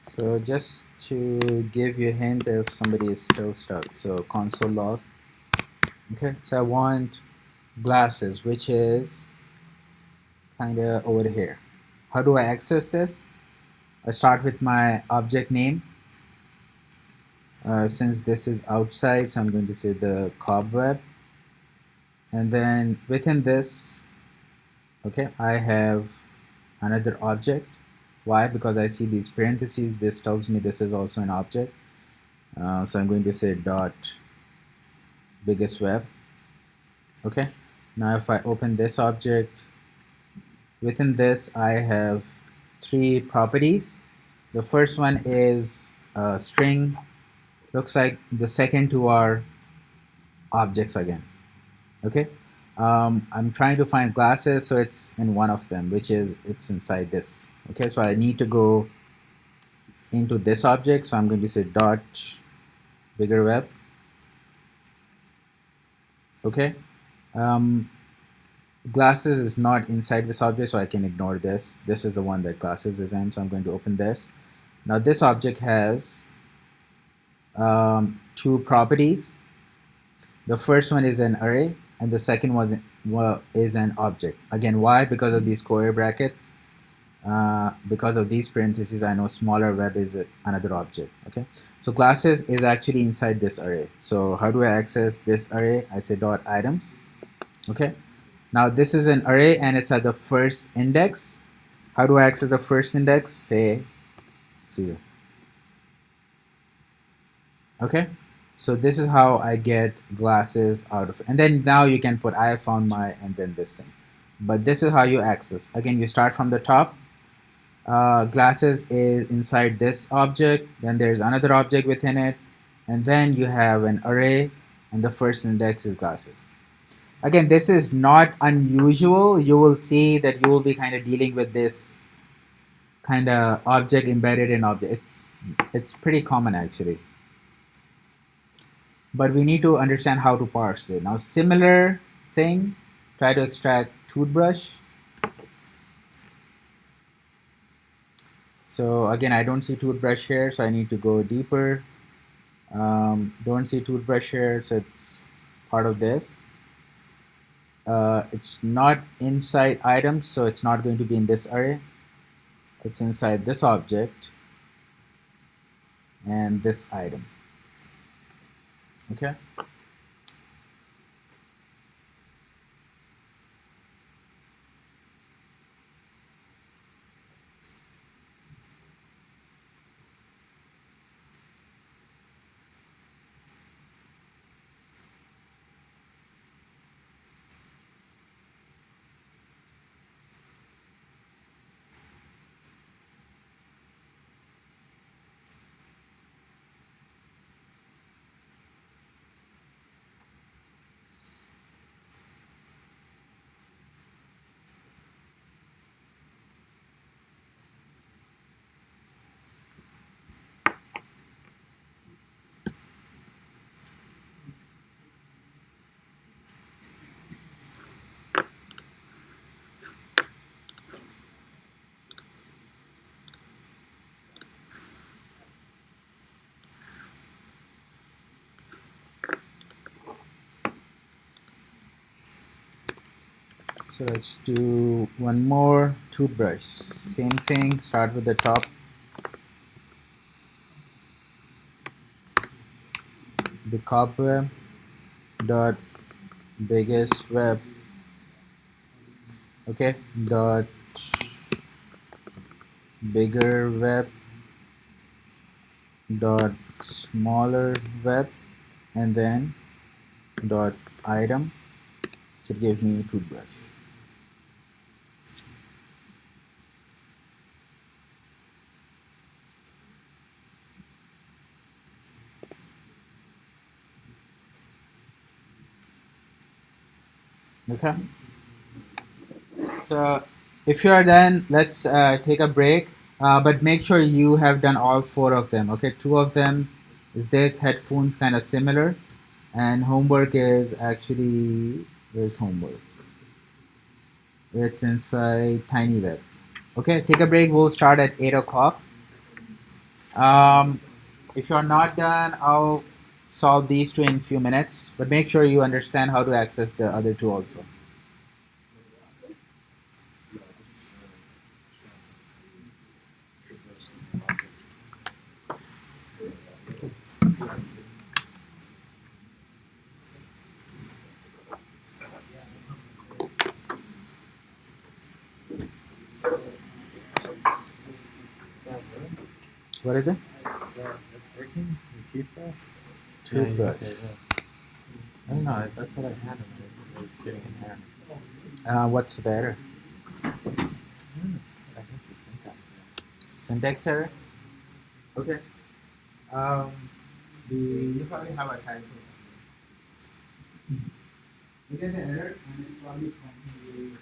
So just to give you a hint if somebody is still stuck. So console log. Okay, so I want glasses, which is kind of over here. How do I access this? I start with my object name. Since this is outside, so I'm going to say the cobweb. And then within this, okay, I have another object. Why? Because I see these parentheses. This tells me this is also an object. So I'm going to say dot biggest web. Okay. Now if I open this object, within this I have 3 properties. The first one is string. Looks like the second 2 are objects again. Okay. I'm trying to find glasses, so it's in one of them, which is it's inside this. Okay, so I need to go into this object, so I'm going to say dot bigger web. Okay, glasses is not inside this object, so I can ignore this. This is the one that glasses is in, so I'm going to open this. Now this object has two properties. The first one is an array, and the second one is an object. Again, why? Because of these square brackets. Because of these parentheses, I know smaller web is another object. Okay, so classes is actually inside this array. So how do I access this array? I say dot items. Okay, now this is an array and it's at the first index. How do I access the first index? Say 0. Okay, so this is how I get glasses out of it. And then now you can put I found my and then this thing. But this is how you access. Again, you start from the top. Glasses is inside this object, then there's another object within it, and then you have an array, and the first index is glasses. Again, this is not unusual. You will see that you will be kind of dealing with this kind of object embedded in object. It's pretty common actually. But we need to understand how to parse it. Now, similar thing, try to extract toothbrush. So again, I don't see toothbrush here, so I need to go deeper. Don't see toothbrush here, so it's part of this. It's not inside items, so it's not going to be in this array. It's inside this object and this item. Okay. So let's do one more. Toothbrush. Same thing. Start with the top. The cobweb dot biggest web. Okay. Dot bigger web dot smaller web, and then dot item should give me toothbrush. Okay. So if you are done, let's take a break. But make sure you have done all 4 of them. Okay, 2 of them is this, headphones kind of similar, and homework is actually, where's homework? It's inside TinyWeb. Okay, take a break. We'll start at 8 o'clock. If you're not done, I'll solve these 2 in a few minutes, but make sure you understand how to access the other 2 also. What is it? That's working? The toothbrush? Toothbrush. I don't know, that's what I had. I was getting an error. What's the error? I think it's Syntax error? Okay. You probably have a typo. You get the error and it's probably from the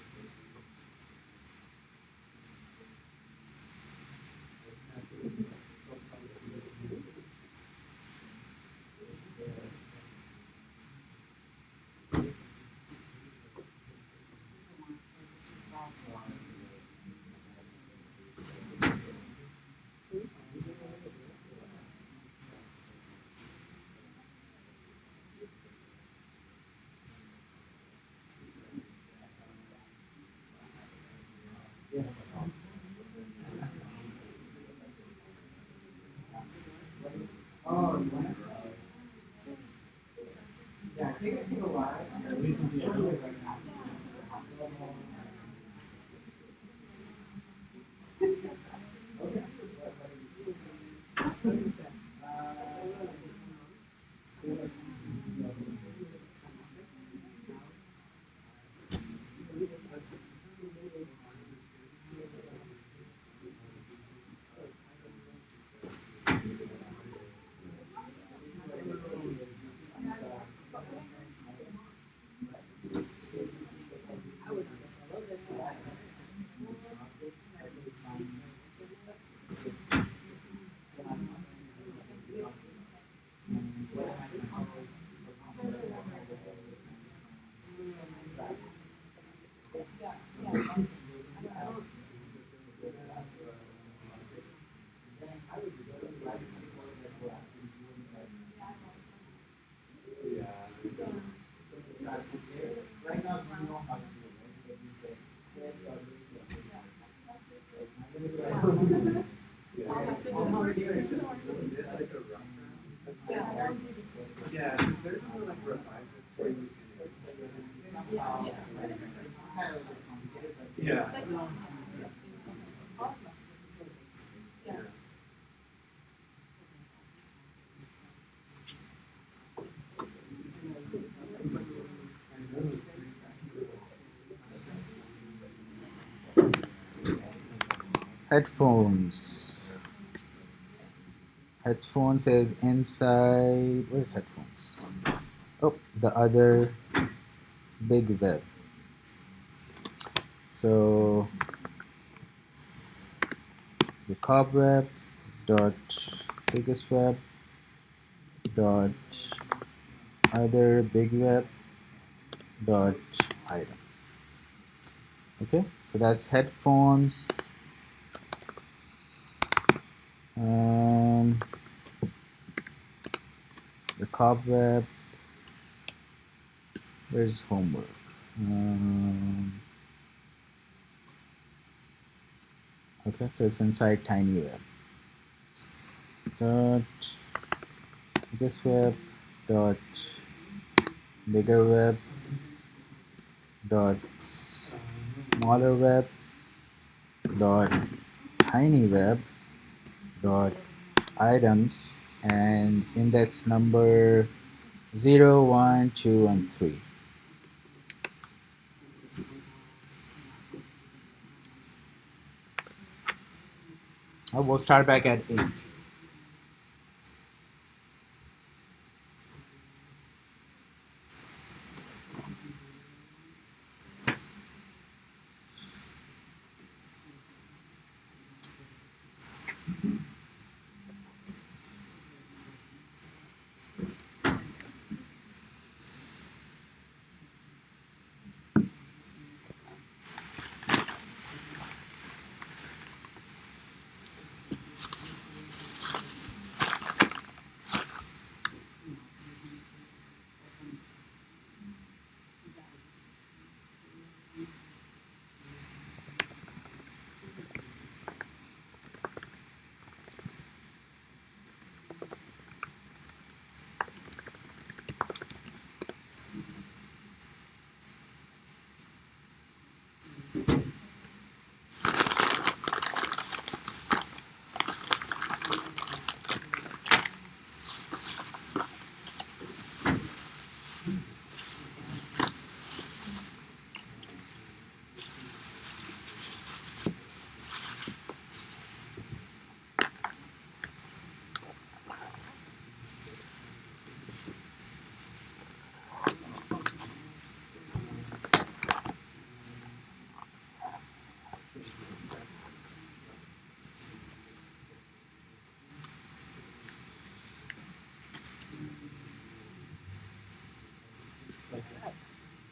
Yeah, because there's no like revisor for you. Yeah. Headphones. Headphones is inside. Where's headphones? Oh, the other big web. So the cobweb dot biggest web dot other big web dot item. Okay, so that's headphones. The cobweb. Where's homework? Okay, so it's inside tiny web. Dot this web dot bigger web dot smaller web dot tiny web dot items and index number 0, 1, 2, and 3. We'll start back at 8.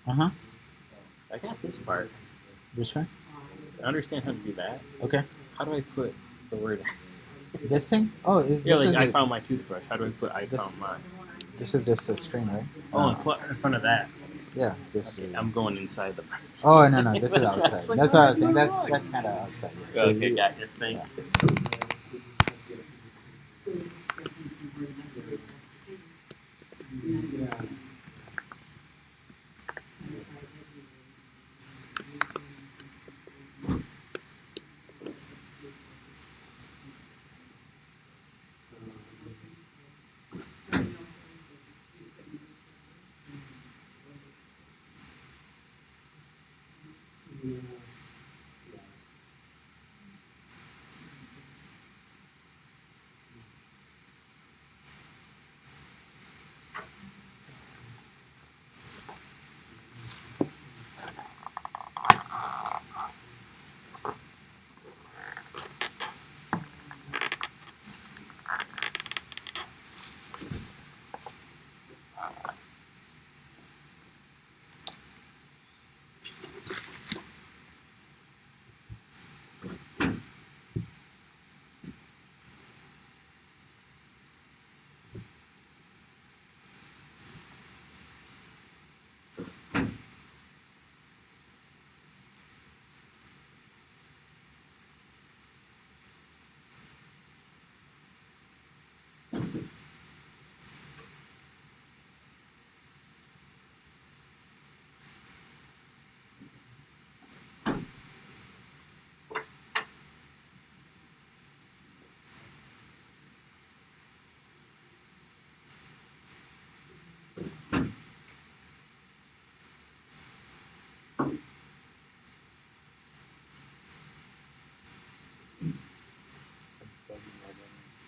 Uh-huh. I got this part. This one? I understand how to do that. Okay. How do I put the word? This thing? Oh, Yeah, this like is I found my toothbrush. How do I put I this- found mine? this is just a string, right? Oh, in front of that. Yeah, just. Okay, I'm going inside the. Oh no, this is That's what I outside. was like, That's what I was where saying. am I That's going? kind of outside. Yeah. So Okay, you- got you. Thanks.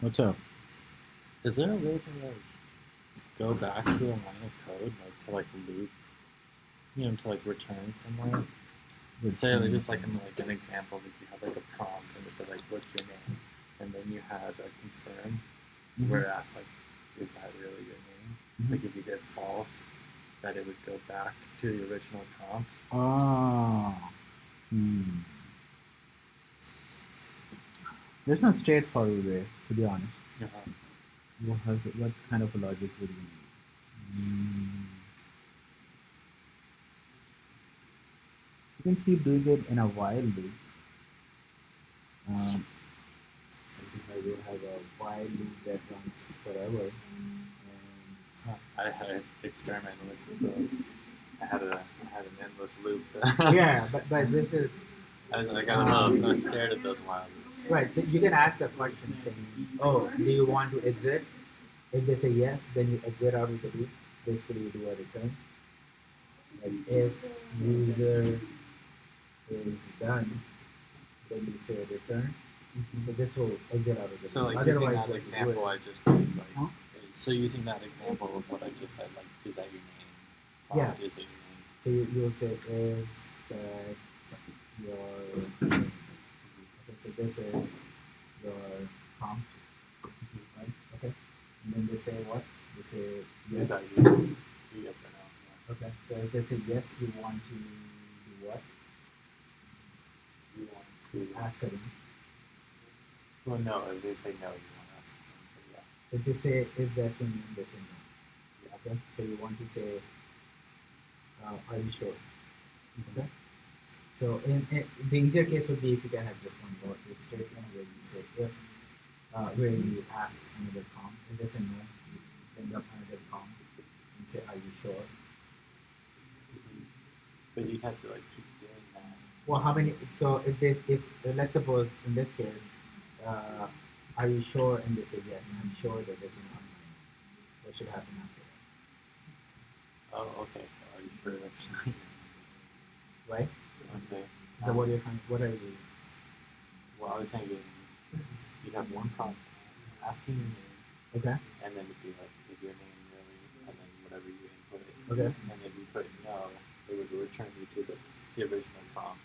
What's up? Is there a way to like go back to a line of code, like to like loop, to like return somewhere? Say like just like an example, like you have like a prompt and it said like what's your name, and then you had a confirm where it asks like is that really your name? Like if you did false, that it would go back to the original prompt. Oh. There's no straightforward way, to be honest. What kind of a logic would you need? You can keep doing it in a while loop. I will have a while loop that runs forever. I had experimented with those. I had an endless loop. Yeah, but this is I was like, I don't know, I was scared of those wild loops. right. So you can ask the question saying, "Oh, do you want to exit?" If they say yes, then you exit out of the loop. Basically, you do a return. Like if user is done, then you say return. So this will exit out of the So loop. like using Otherwise, that what you example do I just did, like, Huh? so using that example of what I just said, like, is that your name? Yeah. Is it your name? So you'll say is that your name? Okay, so this is your prompt, right? Okay, and then they say what? They say yes. Is that you? Yes or no? Okay, so if they say yes, you want to do what? You want to Ask them. Well, no. If they say no, you want to ask them. But yeah. If they say is that your name, they say no. Okay, so you want to say are you sure? Okay. So in the easier case would be if you can have just one word if statement where you say if where you ask another prompt. If they say no, you bring up another prompt and say are you sure? But you have to like keep doing that. Well, how many? So if let's suppose in this case, are you sure? And they say yes, I'm sure that this is not mine. What should happen after that? Oh, okay. So are you sure that's Right? okay? So what are you trying? What are you doing? Well, I was thinking you'd have one prompt asking your name. Okay. And then it'd be like, is your name really? And then whatever you input. Okay. And if you put no, it would return you to the original prompt.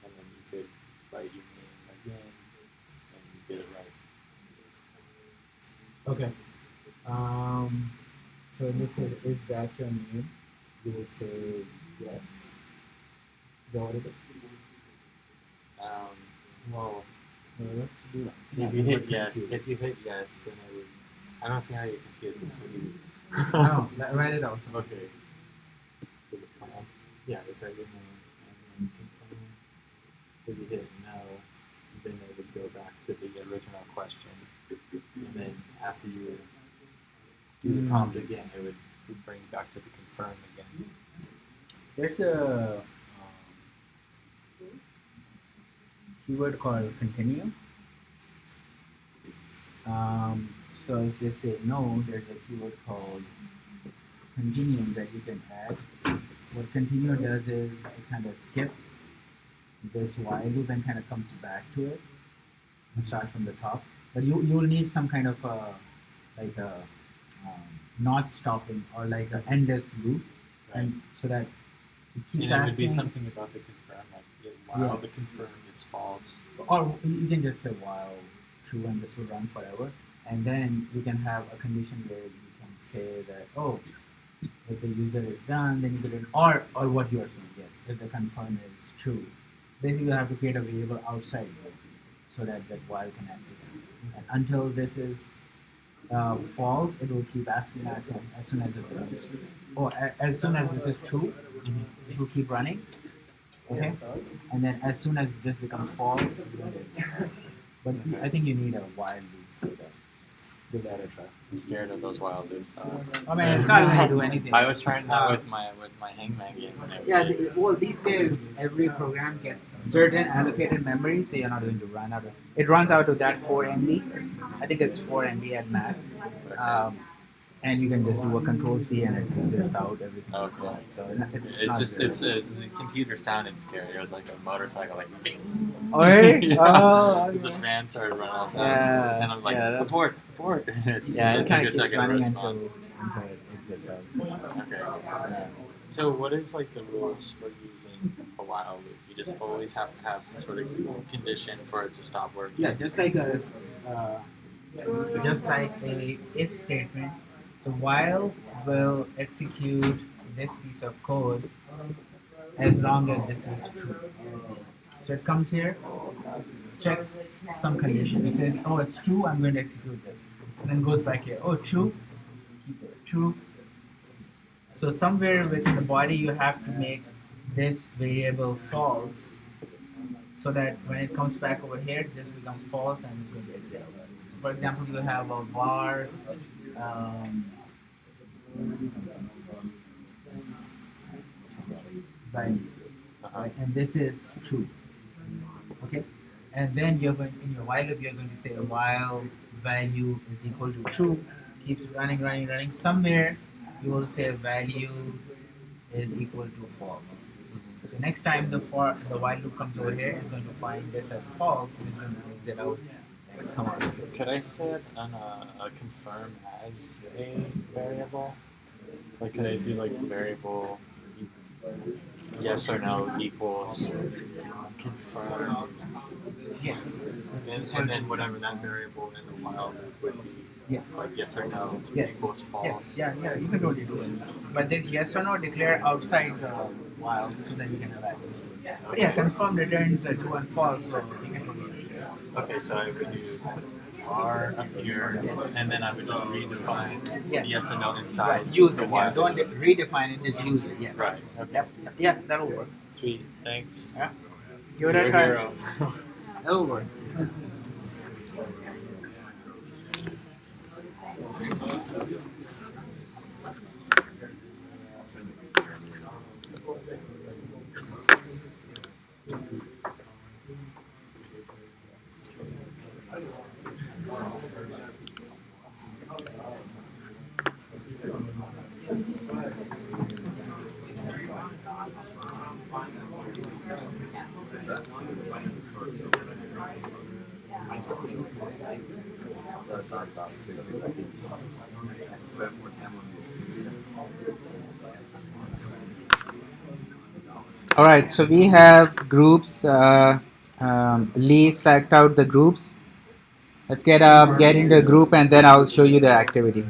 And then you could write your name again and you get it right. Okay. So in this case, is that your name? You will say yes. Is that what it is? Well, Let's do that. if you hit yes, then it would. I don't see how you're confused. It's so easy. No, write it out. Okay. So the prompt, yeah, it's right your name, and then confirm. If you hit no, then it would go back to the original question, and then after you do the prompt again, it would bring you back to the confirm again. There's a keyword called continue. So if they say no, there's a keyword called continue that you can add. What continue does is it kind of skips this while loop and kind of comes back to it and start from the top. But you'll need some kind of like a not stopping or like an endless loop, Right. and so that it keeps And it would asking. be something about the confirm, like while the Yes. confirm is false. Or you can just say while true and this will run forever. And then you can have a condition where you can say that, oh, if the user is done, then you get it, or what you are saying, yes, if the confirm is true. Basically, you have to create a variable outside it so that while can access it. And until this is false, it will keep asking as soon as it becomes, as soon as this is true, this will keep running. Okay, and then as soon as this becomes false, it's going to. But I think you need a while loop for that. Give that a try. I'm scared of those wild loops. I mean, it's not going to do anything. I was trying that with my Hangman game. Yeah, well, these days every program gets certain allocated memory, so you're not going to run out of. It runs out of that 4 MB. I think it's 4 MB at max. and you can just do a control C and it exits out everything. Is Okay. good. So it's It's not just good. the computer sounded scary. It was like a motorcycle, like bing. Oh, really? Yeah. Oh, okay. The fan started running off, Yeah, and I'm like, yeah, that's- abort. Yeah, It it took kind a of keeps second to running respond. until it exits out. Okay. Yeah. So what is like the rules for using a while loop? You just always have to have some sort of condition for it to stop working. Yeah, just like a if statement. So while will execute this piece of code as long as this is true. So it comes here, it checks some condition. It says, oh, it's true, I'm going to execute this. And then goes back here, oh, true, true. So somewhere within the body, you have to make this variable false so that when it comes back over here, this becomes false and this will get zero. For example, you have a var value, right? And this is true. Okay, and then you're going in your while loop, you're going to say while value is equal to true, keeps running. Somewhere you will say value is equal to false. The next time the while loop comes over here, it's going to find this as false and it's going to exit out and come out. Could I set a confirm as a variable? Like, could I do like variable yes or no equals confirm? Yes. And then whatever that variable in the while loop would be. Yes. Like yes or no Yes. equals false. Yes. Yeah, you can totally do it. But this yes or no declare outside the while so that you can have access to it. But yeah, confirm returns true and false, so you can do it. Okay, so I would do R up here, Yes. and then I would just redefine Yes. yes or no inside. Use the it. while Yeah. Don't redefine it. Just use it. Yes. Right. Okay. Yep. Yeah, that'll work. Sweet. Thanks. Yeah. Give it You're a a try. hero. That'll work. All right, so we have groups. Lee select out the groups. Let's get in the group and then I'll show you the activity.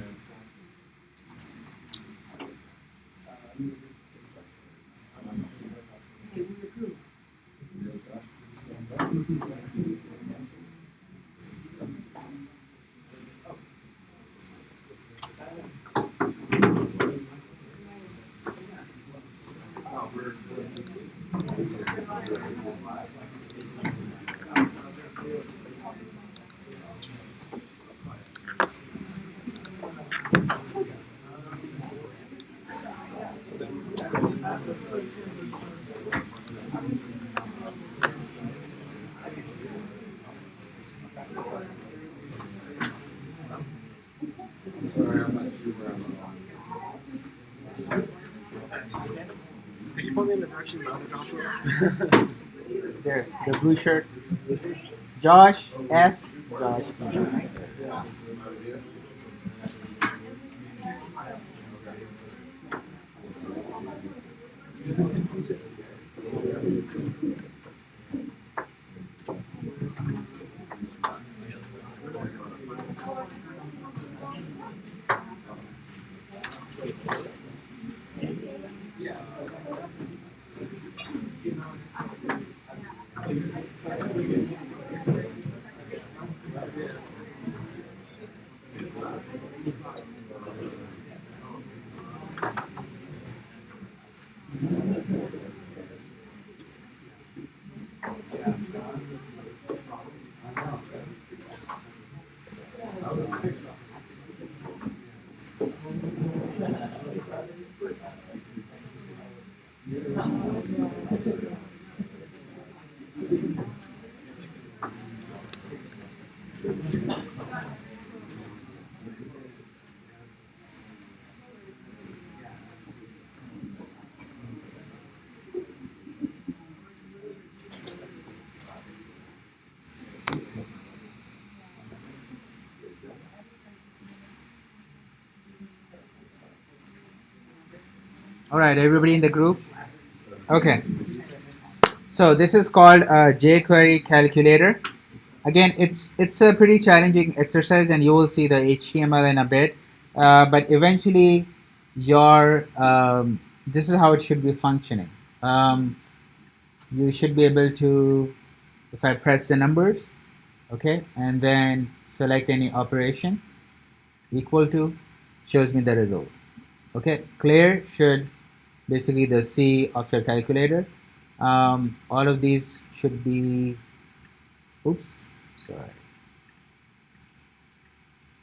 Could you point me in the direction of Joshua? There, the blue shirt. Josh S. Josh. All right, everybody in the group. Okay. So this is called a jQuery calculator. Again, it's a pretty challenging exercise, and you will see the HTML in a bit. But eventually, your this is how it should be functioning. You should be able to, if I press the numbers, okay, and then select any operation equal to, shows me the result. Okay, clear should basically the C of your calculator. All of these should be, oops, sorry.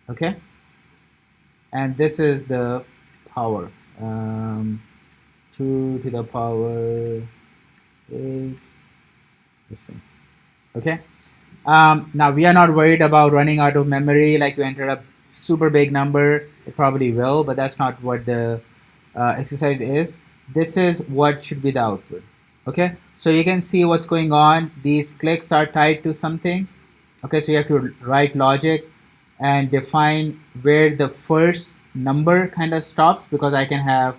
Okay, and this is the power. 2 to the power 8, this thing. Okay. Now we are not worried about running out of memory, like you enter a super big number. It probably will, but that's not what the exercise is. This is what should be the output. Okay, so you can see what's going on. These clicks are tied to something. Okay, so you have to write logic and define where the first number kind of stops, because I can have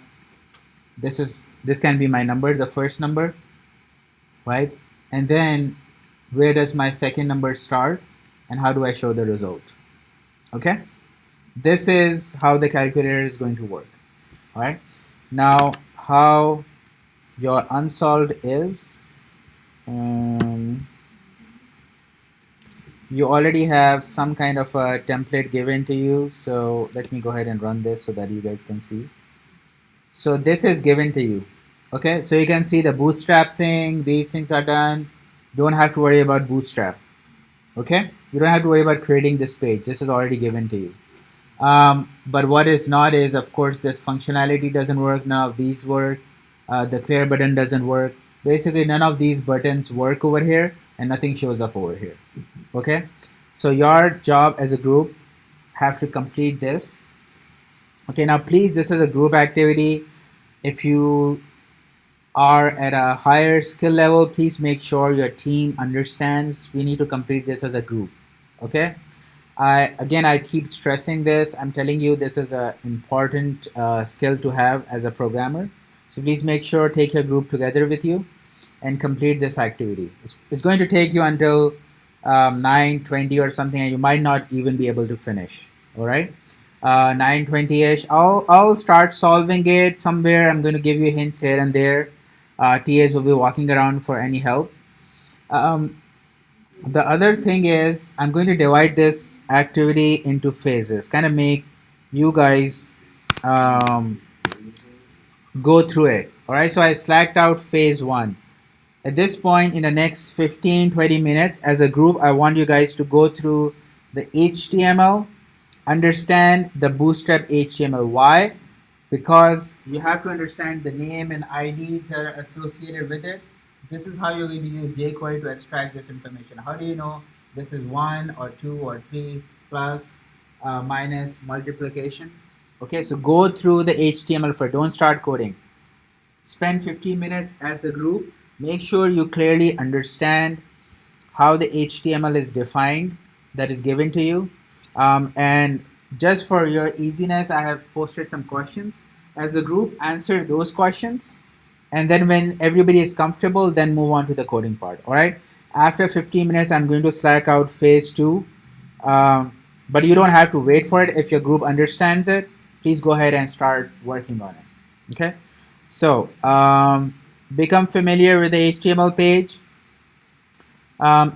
this can be my number, the first number, right? And then where does my second number start, and how do I show the result? Okay, this is how the calculator is going to work. All right, now how your unsolved is, you already have some kind of a template given to you, so let me go ahead and run this so that you guys can see. So this is given to you. Okay, so you can see the bootstrap thing, these things are done. Don't have to worry about bootstrap. Okay, you don't have to worry about creating this page, this is already given to you. But what is not is, of course, this functionality doesn't work, none of these work, the clear button doesn't work. Basically none of these buttons work over here, and nothing shows up over here. Okay, so your job as a group have to complete this. Okay, now please, this is a group activity. If you are at a higher skill level, please make sure your team understands we need to complete this as a group. Okay, I keep stressing this. I'm telling you, this is an important skill to have as a programmer. So please make sure take your group together with you and complete this activity. It's going to take you until 9:20 or something, and you might not even be able to finish. All right, 9:20ish. I'll start solving it somewhere. I'm going to give you hints here and there. TAs will be walking around for any help. Um, the other thing is, I'm going to divide this activity into phases, kind of make you guys go through it. All right, so I slacked out phase 1. At this point, in the next 15-20 minutes, as a group, I want you guys to go through the HTML, understand the Bootstrap HTML. Why? Because you have to understand the name and IDs that are associated with it. This is how you're going to use jQuery to extract this information. How do you know this is 1 or 2 or 3 plus, minus, multiplication? Okay, so go through the HTML first. Don't start coding. Spend 15 minutes as a group. Make sure you clearly understand how the HTML is defined that is given to you. And just for your easiness, I have posted some questions. As a group, answer those questions. And then when everybody is comfortable, then move on to the coding part. All right. After 15 minutes, I'm going to slack out phase 2. But you don't have to wait for it. If your group understands it, please go ahead and start working on it. Okay. So become familiar with the HTML page.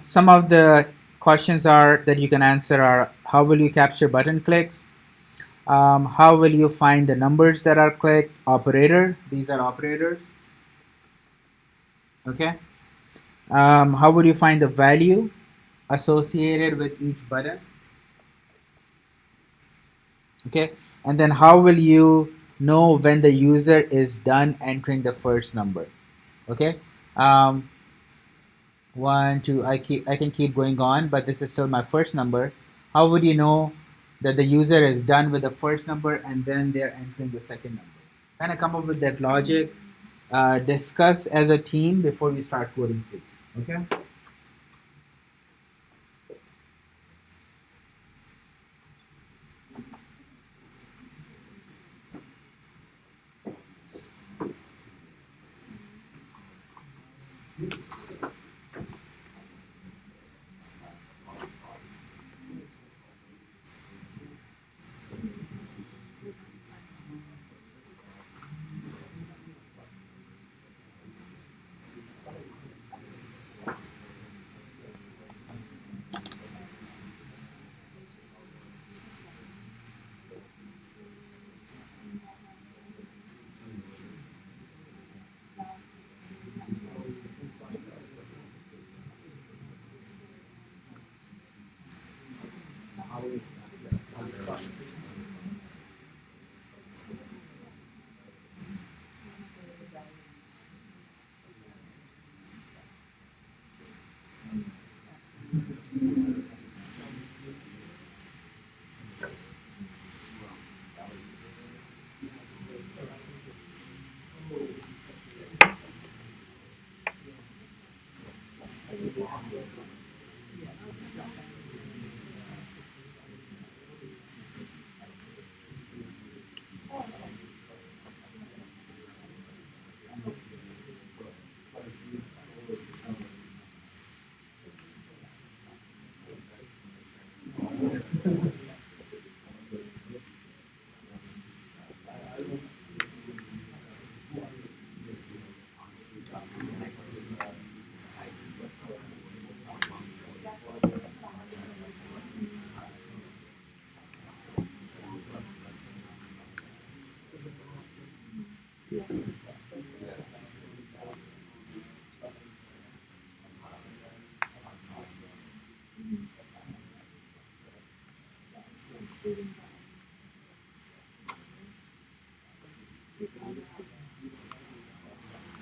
Some of the questions are that you can answer are: how will you capture button clicks? How will you find the numbers that are clicked? Operator, these are operators. Okay. How would you find the value associated with each button? Okay. And then how will you know when the user is done entering the first number? Okay. 1, 2, I can keep going on, but this is still my first number. How would you know that the user is done with the first number and then they're entering the second number? Kind of come up with that logic. Discuss as a team before we start coding, please. Okay.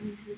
Ampersand.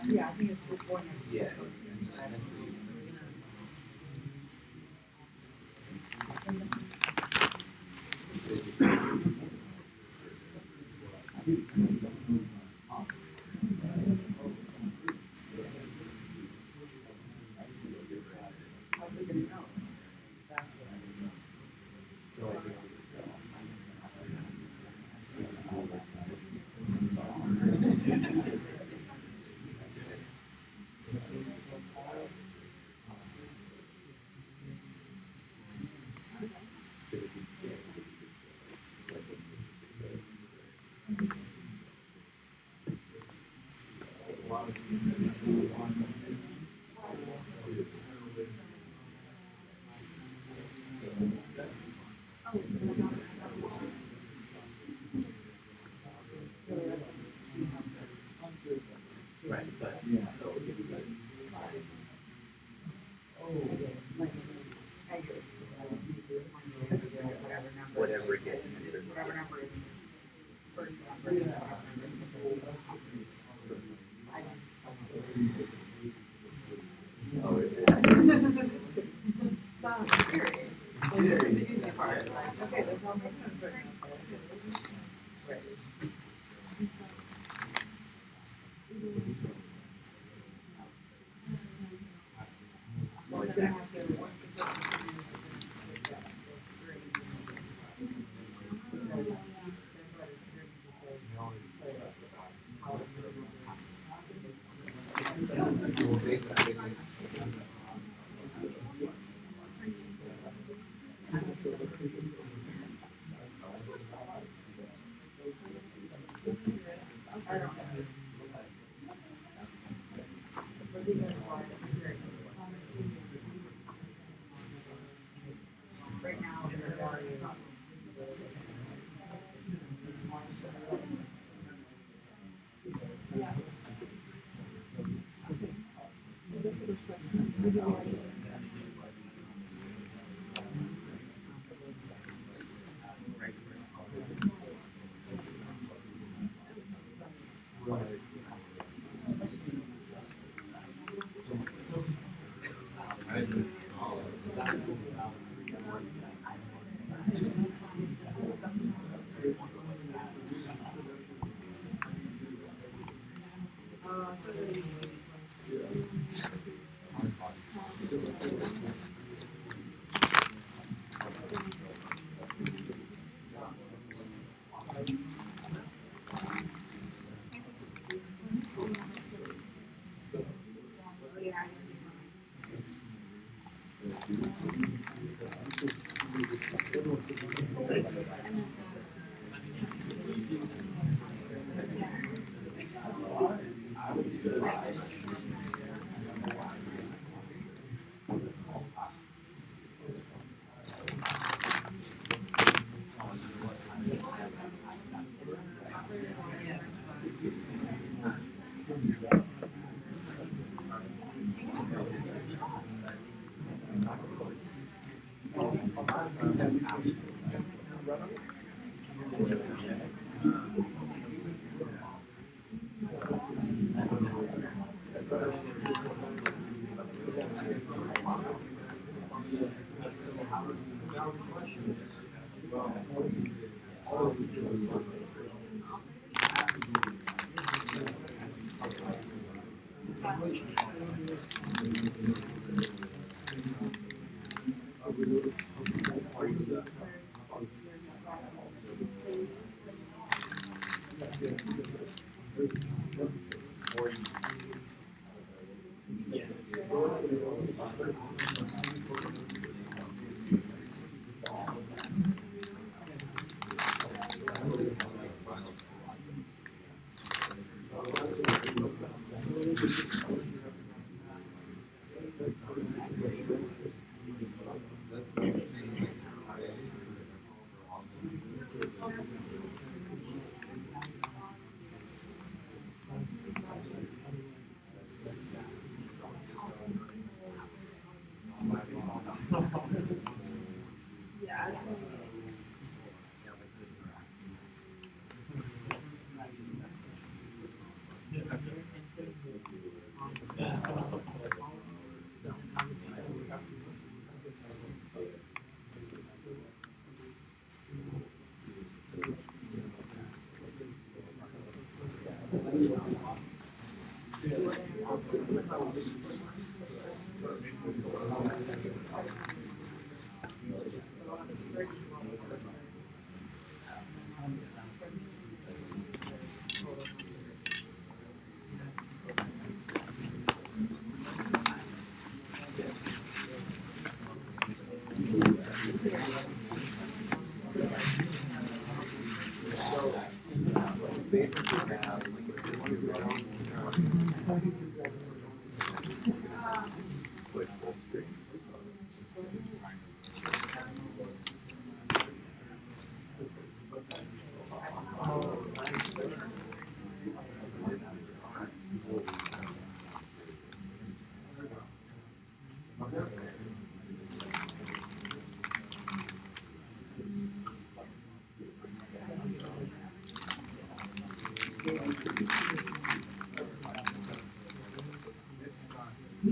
Yeah, because otherwise. Yeah. Right, but Yeah. so if you guys. Whatever it gets entered. Whatever number is first number. Oh, it is. Sounds scary. Well, this is the easy part. Like, okay, there's no makes sense. Right. Well, then I have to work this out. Right now, they're already So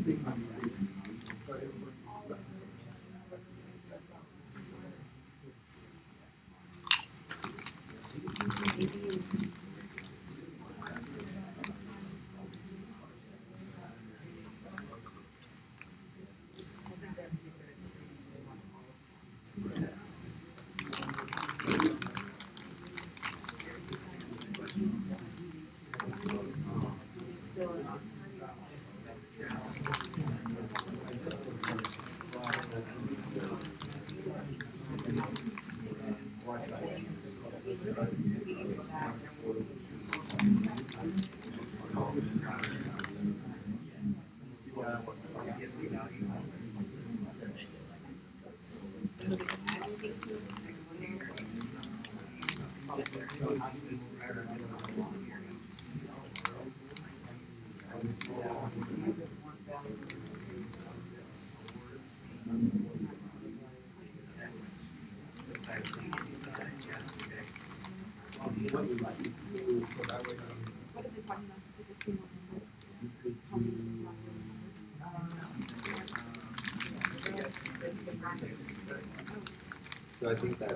I think that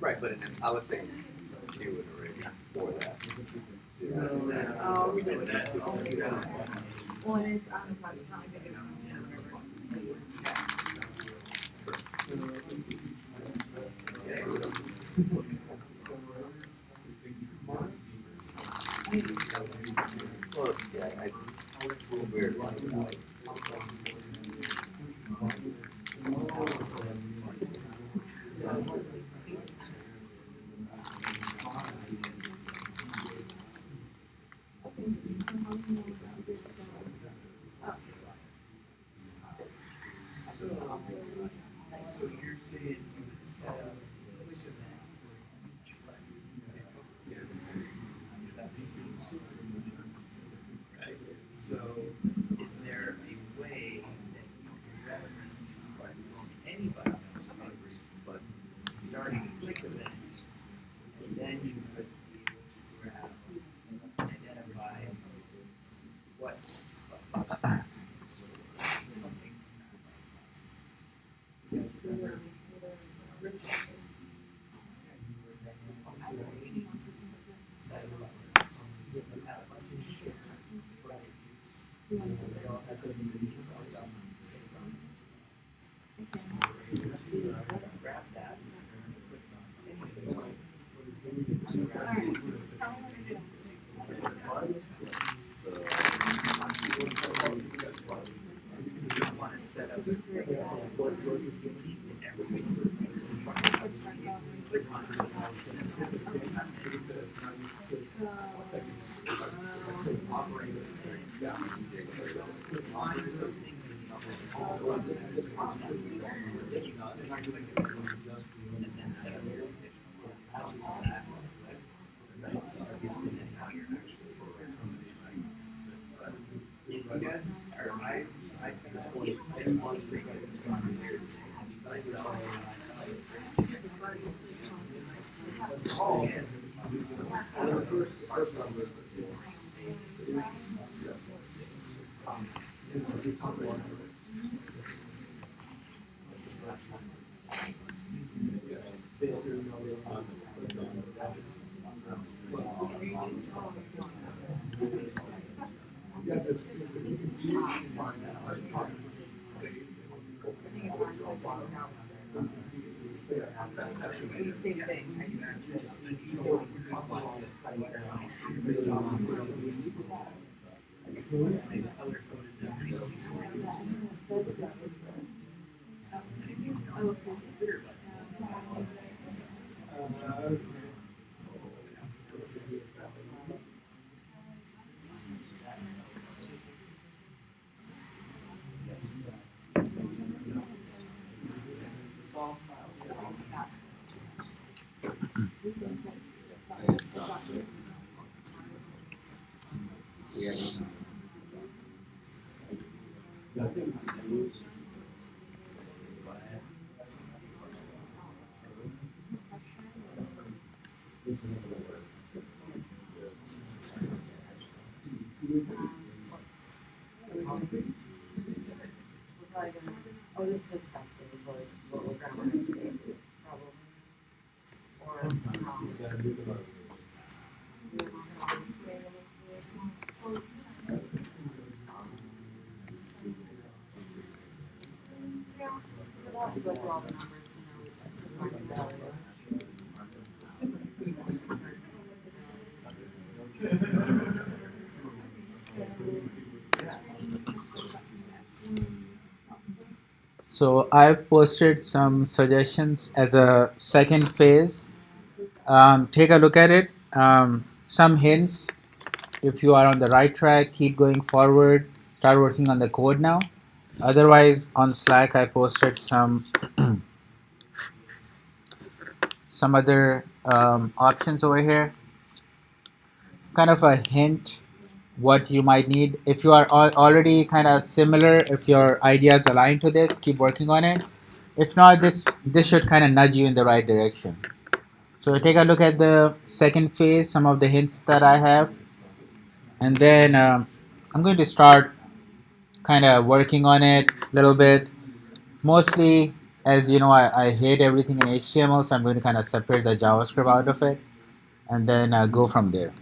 right, but I was saying you would already for that. Oh, we did that. Well, and it's probably big enough. Well, yeah, weird one. So you're saying you would set up a event for each that seems right. So is there a way that you can reference anybody else but starting a quick event and then you could be able to grab and identify what so something you guys remember grab that. You don't want to set up you guys are I think it's point I didn't want to bring Same thing. We're probably gonna, oh, this is just testing, like, what we're gonna want to do, probably. Or, go through all the numbers, we just So I've posted some suggestions as a second phase. Take a look at it. Some hints. If you are on the right track, keep going forward. Start working on the code now. Otherwise, on Slack, I posted some other options over here. Kind of a hint what you might need. If you are already kind of similar, if your ideas align to this, keep working on it. If not, this should kind of nudge you in the right direction. So take a look at the second phase, some of the hints that I have, and then I'm going to start kind of working on it a little bit. Mostly, as you know, I hate everything in HTML, so I'm going to kind of separate the JavaScript out of it, and then go from there.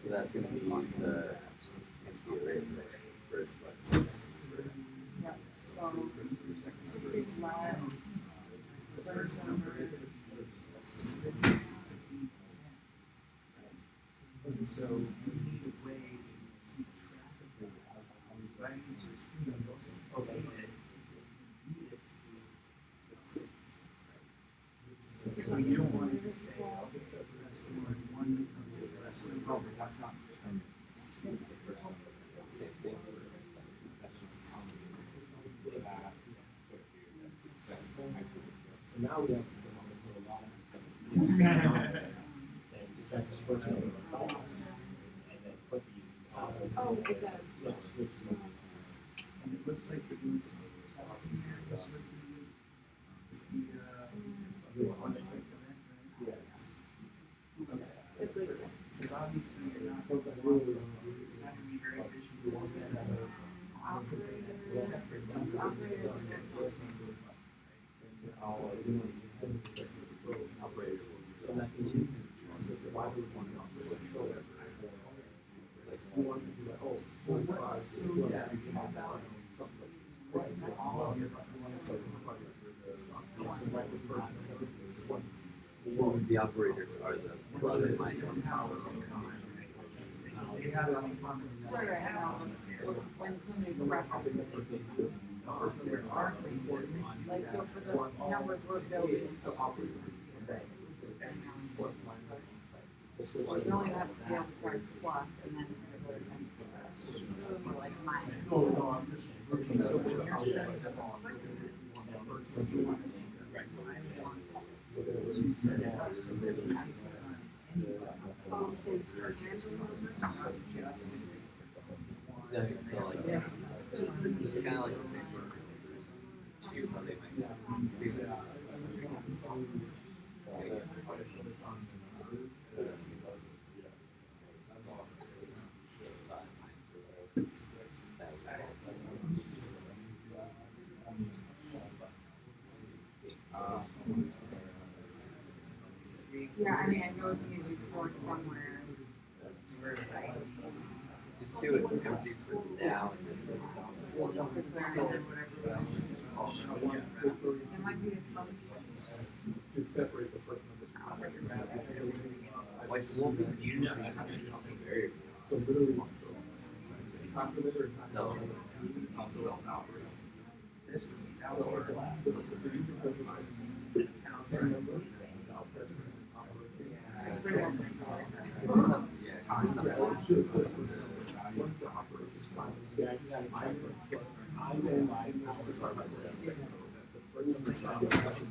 So that's gonna be the empty array first button. Same thing. That's just telling you that. So now we have Oh, it does. And it looks like they're doing some testing there this week. The on the quick event, right? Okay. Because obviously you're not it's not gonna be very efficient to set up separate things. Operators are gonna see. So yeah, right now all of your Well, the operators are the plus minus. they have it on farm. Sorry, I know. When somebody presses, There are things that make like, so for the numbers we're building, you only have to be able to press plus, and then it's gonna go to something like minus. So when you're setting it up, first thing you want to do to set it up so that you can any functions are just Exactly. So like, it's kind of like the same for two, how they might do that. Yeah, I mean, I know the music's stored somewhere. Just do it empty for now. We'll just declare it and whatever. It might be a fun. to separate the first Like, we'll be using various. So literally, calculator is not. So, This would be that would be the producer does it. Council member, now president, once the operation is final, yeah, you gotta check first. I then have to start my second. Bring them to stop the discussion.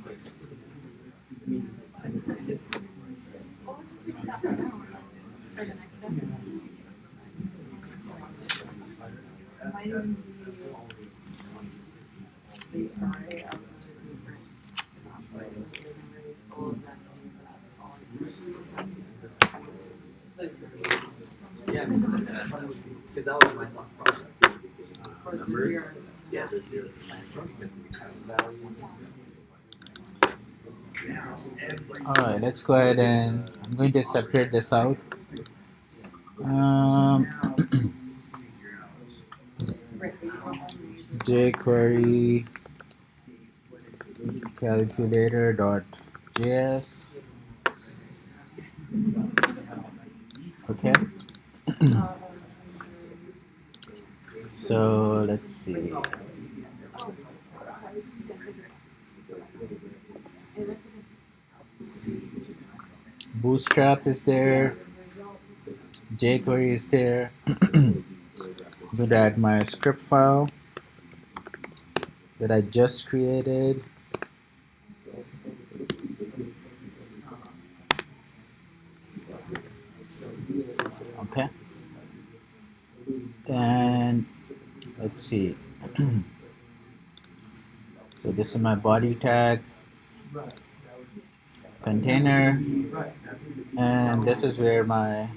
Well, let's just think about that now. For the next step. Might even be the array of the different operators. All of them. yeah, because that was my thought process. Numbers, yeah, there's zero because we have value. Alright, let's go ahead and I'm going to separate this out. jQuery calculator.js. Okay. So let's see. Bootstrap is there. jQuery is there. I'm going to add my script file that I just created. Okay. And let's see. So this is my body tag container, and this is where my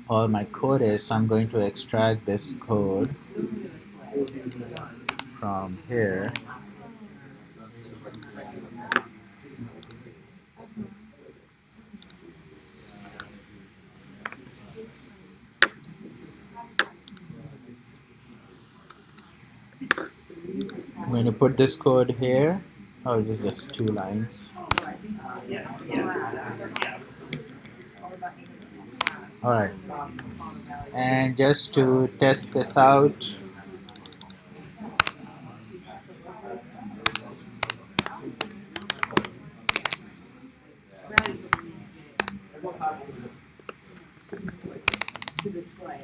all my code is. So I'm going to extract this code from here. I'm going to put this code here. Oh, this is just 2 lines. Alright. And just to test this out, To display,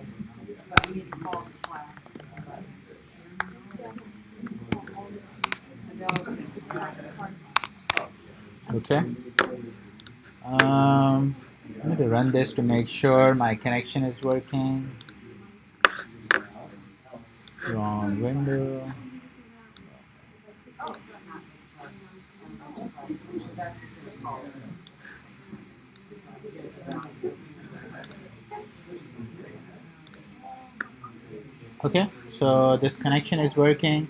but we need to call the class. Okay. I need to run this to make sure my connection is working. Wrong window. Okay, so this connection is working.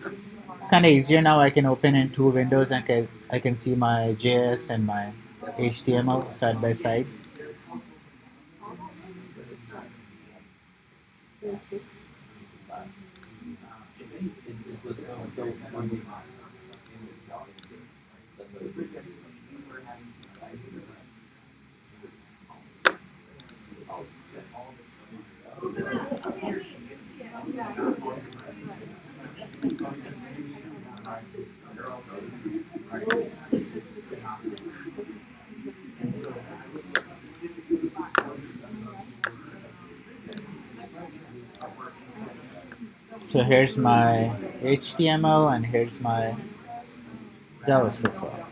It's kind of easier now. I can open in two windows and I can see my JS and my HTML side by side. So here's my HTML and here's my JavaScript file.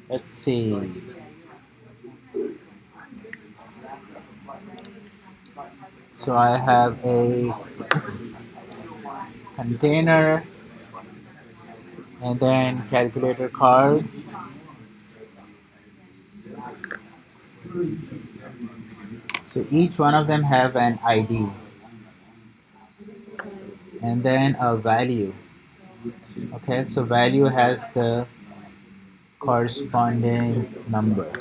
Let's see. So I have a container and then calculator card. So each one of them have an ID and then a value. Okay, so value has the corresponding number.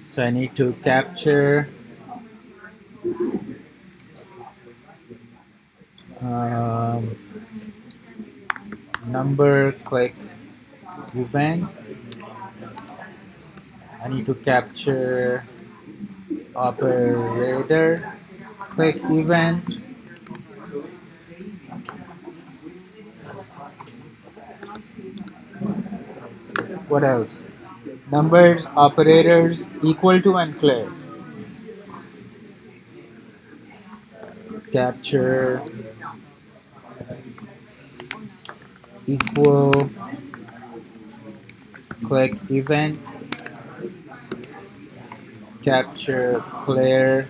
So I need to capture um, number click event. I need to capture operator click event. What else? Numbers, operators, equal to and clear. Capture equal click event. Capture clear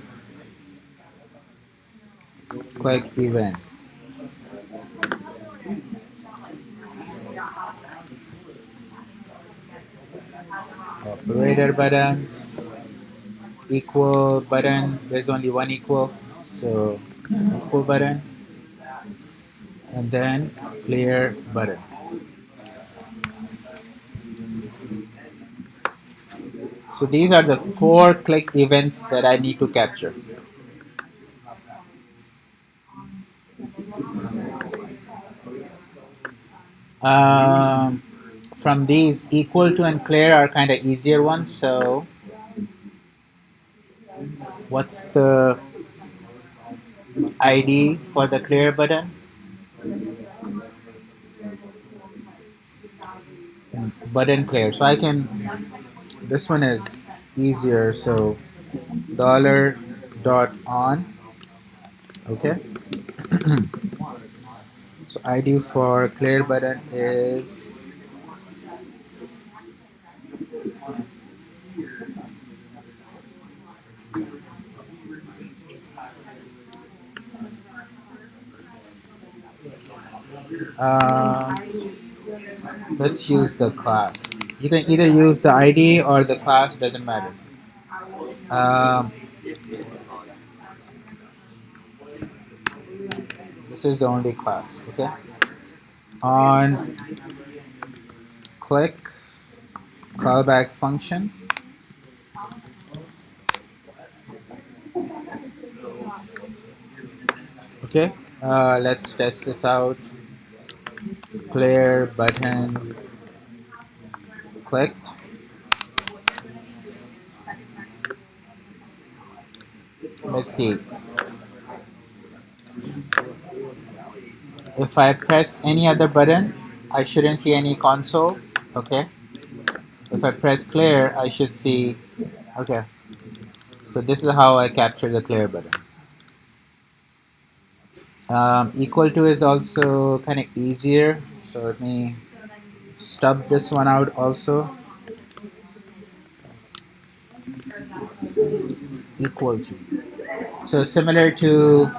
click event. Operator buttons, equal button. There's only one equal, so equal button, and then clear button. So these are the 4 click events that I need to capture. Um, from these, equal to and clear are kind of easier ones. So what's the ID for the clear button? Button clear. So I can, this one is easier. So dollar dot on. Okay. So ID for clear button is uh, let's use the class. You can either use the ID or the class, doesn't matter. Um, this is the only class, okay? On click callback function. Okay, let's test this out. Clear button clicked. Let's see. If I press any other button, I shouldn't see any console. Okay. If I press clear, I should see. Okay. So this is how I capture the clear button. Equal to is also kind of easier. So let me stub this one out also. Equal to. So similar to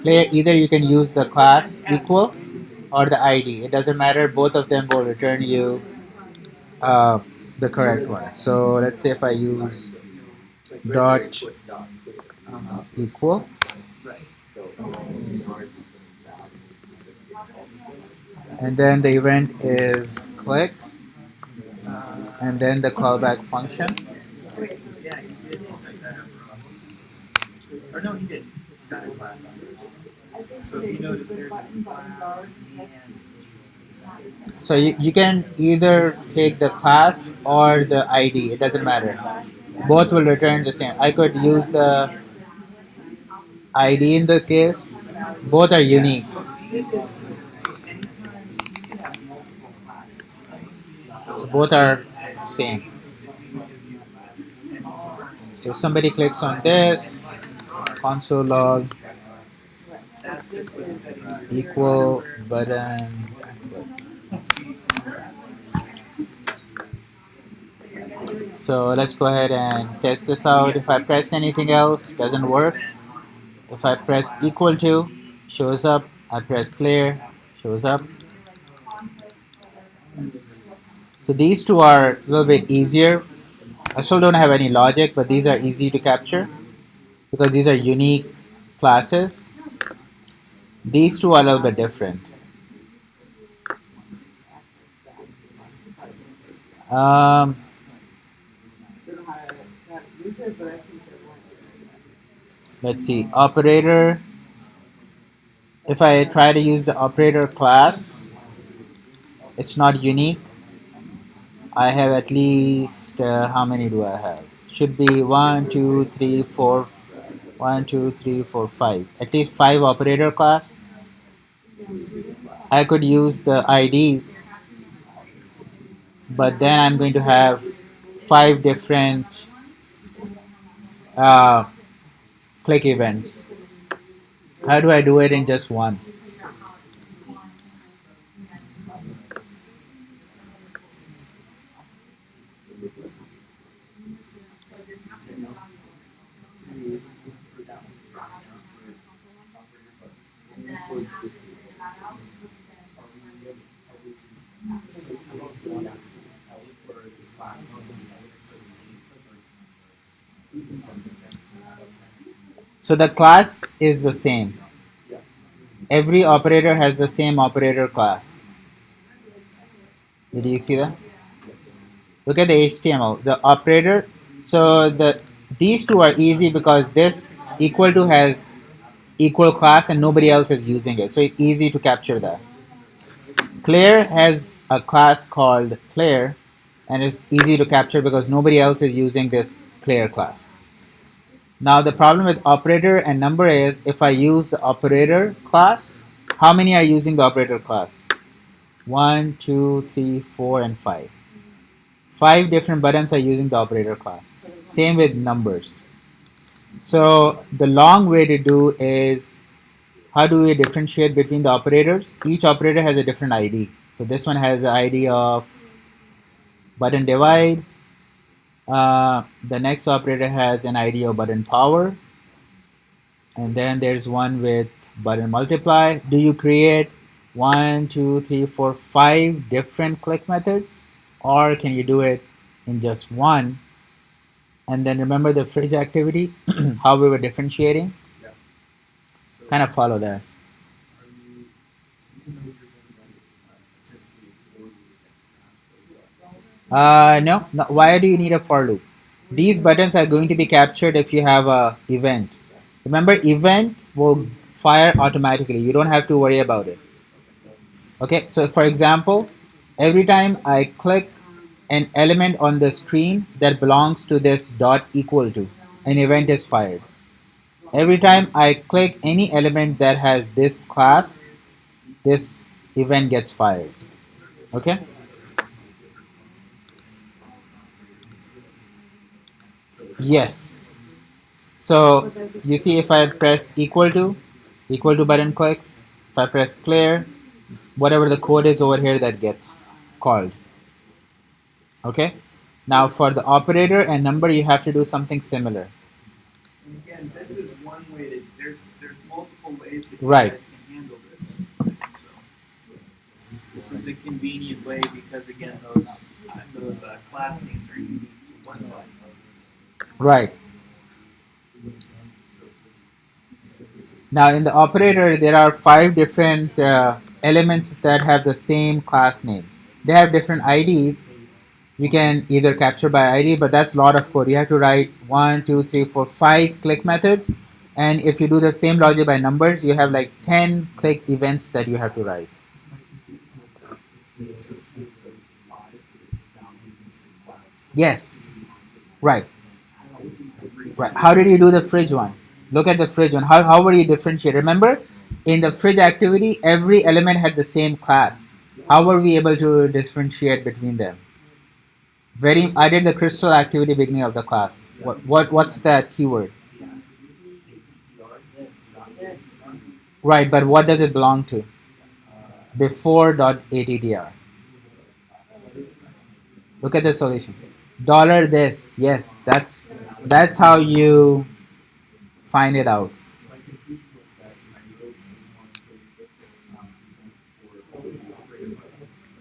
clear, either you can use the class equal or the ID. It doesn't matter. Both of them will return you uh, the correct one. So let's say if I use dot equal, and then the event is click, and then the callback function. Yeah, he did. He said that. Or no, he did. It's got a class on it. So if you notice, there's a class and So you can either take the class or the ID. It doesn't matter. Both will return the same. I could use the ID in the case. Both are unique. so anytime you can have multiple classes, right? So So both are same. base just gives you classes, and first So somebody clicks on this, console log that's just what's setting equal button. So let's go ahead and test this out. If I press anything else, doesn't work. If I press equal to, shows up. I press clear, shows up. So these two are a little bit easier. I still don't have any logic, but these are easy to capture because these are unique classes. These two are a little bit different. Um, let's see, operator. If I try to use the operator class, it's not unique. I have at least, how many do I have? Should be 1, 2, 3, 4, 1, 2, 3, 4, 5. At least 5 operator class. I could use the IDs, but then I'm going to have 5 different uh, click events. How do I do it in just one? So the class is the same. Every operator has the same operator class. Did you see that? Look at the HTML. The operator. So these two are easy because this equal to has equal class and nobody else is using it. So it's easy to capture that. Clear has a class called clear and it's easy to capture because nobody else is using this clear class. Now the problem with operator and number is if I use the operator class, how many are using the operator class? 1, 2, 3, 4, and 5. 5 different buttons are using the operator class. Same with numbers. So the long way to do is how do we differentiate between the operators? Each operator has a different ID. So this one has the ID of button divide. The next operator has an ID of button power. And then there's one with button multiply. Do you create 1, 2, 3, 4, 5 different click methods? Or can you do it in just one? And then remember the fridge activity, how we were differentiating? Kind of follow that. No, no. Why do you need a for loop? These buttons are going to be captured if you have a event. Remember, event will fire automatically. You don't have to worry about it. Okay, so for example, every time I click an element on the screen that belongs to this dot equal to, an event is fired. Every time I click any element that has this class, this event gets fired. Okay? Yes. So you see if I press equal to button clicks, if I press clear, whatever the code is over here that gets called. Okay? Now for the operator and number you have to do something similar. And again, this is one way to, there's multiple ways that you Right. guys can handle this. So this is a convenient way because again, those class names are unique to one button. Right. Now in the operator there are 5 different elements that have the same class names. They have different IDs. You can either capture by ID, but that's a lot of code. You have to write 1, 2, 3, 4, 5 click methods. And if you do the same logic by numbers, you have like 10 click events that you have to write. Yes. Right. Right. How did you do the fridge one? Look at the fridge one. How were you differentiate? Remember, in the fridge activity, every element had the same class. How were we able to differentiate between them? I did the crystal activity beginning of the class. What's that keyword? Right, but what does it belong to? Before.attr. Look at the solution. Dollar this. Yes, that's how you find it out.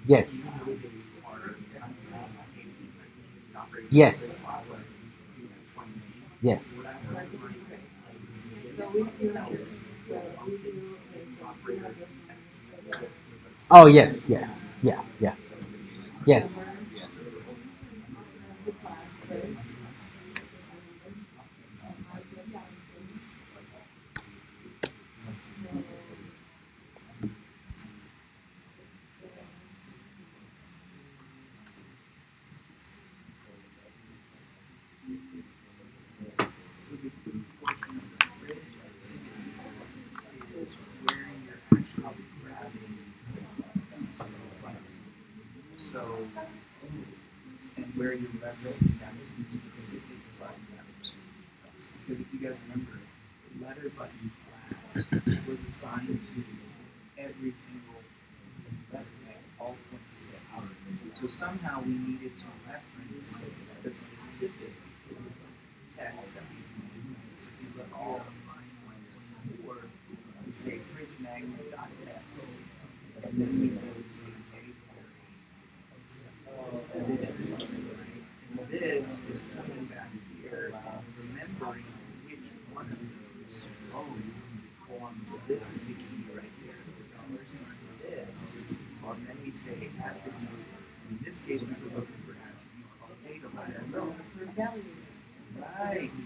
Yes. Yes. Yes. Oh yes, yes. Yeah, yeah. Yes. Is where you're actually grabbing. So, and where you're referencing them to specific button numbers. Because if you guys remember, letter button class was assigned to every single letter, all 26. So somehow we needed to reference the specific text that we needed. So if you look all or we say fridge magnet dot text, and then we go to this, right? And this is pointing back here, remembering which one of those forms. So this is the key right here. The dollar sign this, and then we say attribute. In this case, we were looking for attribute called data ladder. Right.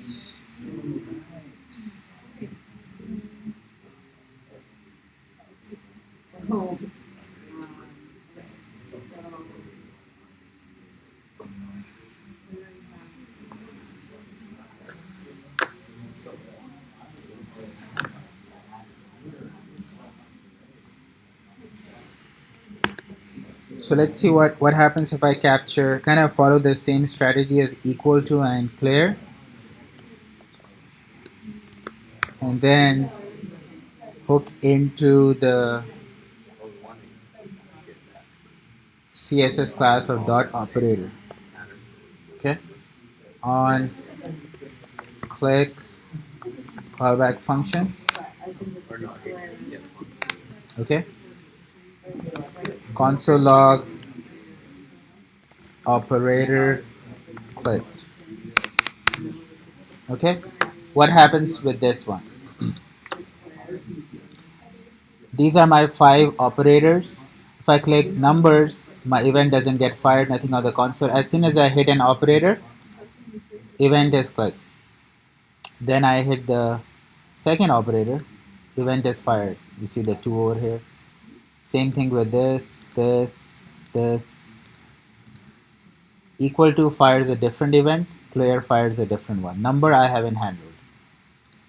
So let's see what happens if I capture, kind of follow the same strategy as equal to and clear. And then hook into the CSS class of dot operator. Okay. On click callback function. Okay. Console log operator clicked. Okay. What happens with this one? These are my 5 operators. If I click numbers, my event doesn't get fired, nothing on the console. As soon as I hit an operator, event is clicked. Then I hit the second operator, event is fired. You see the 2 over here. Same thing with this. Equal to fires a different event, clear fires a different one. Number I haven't handled.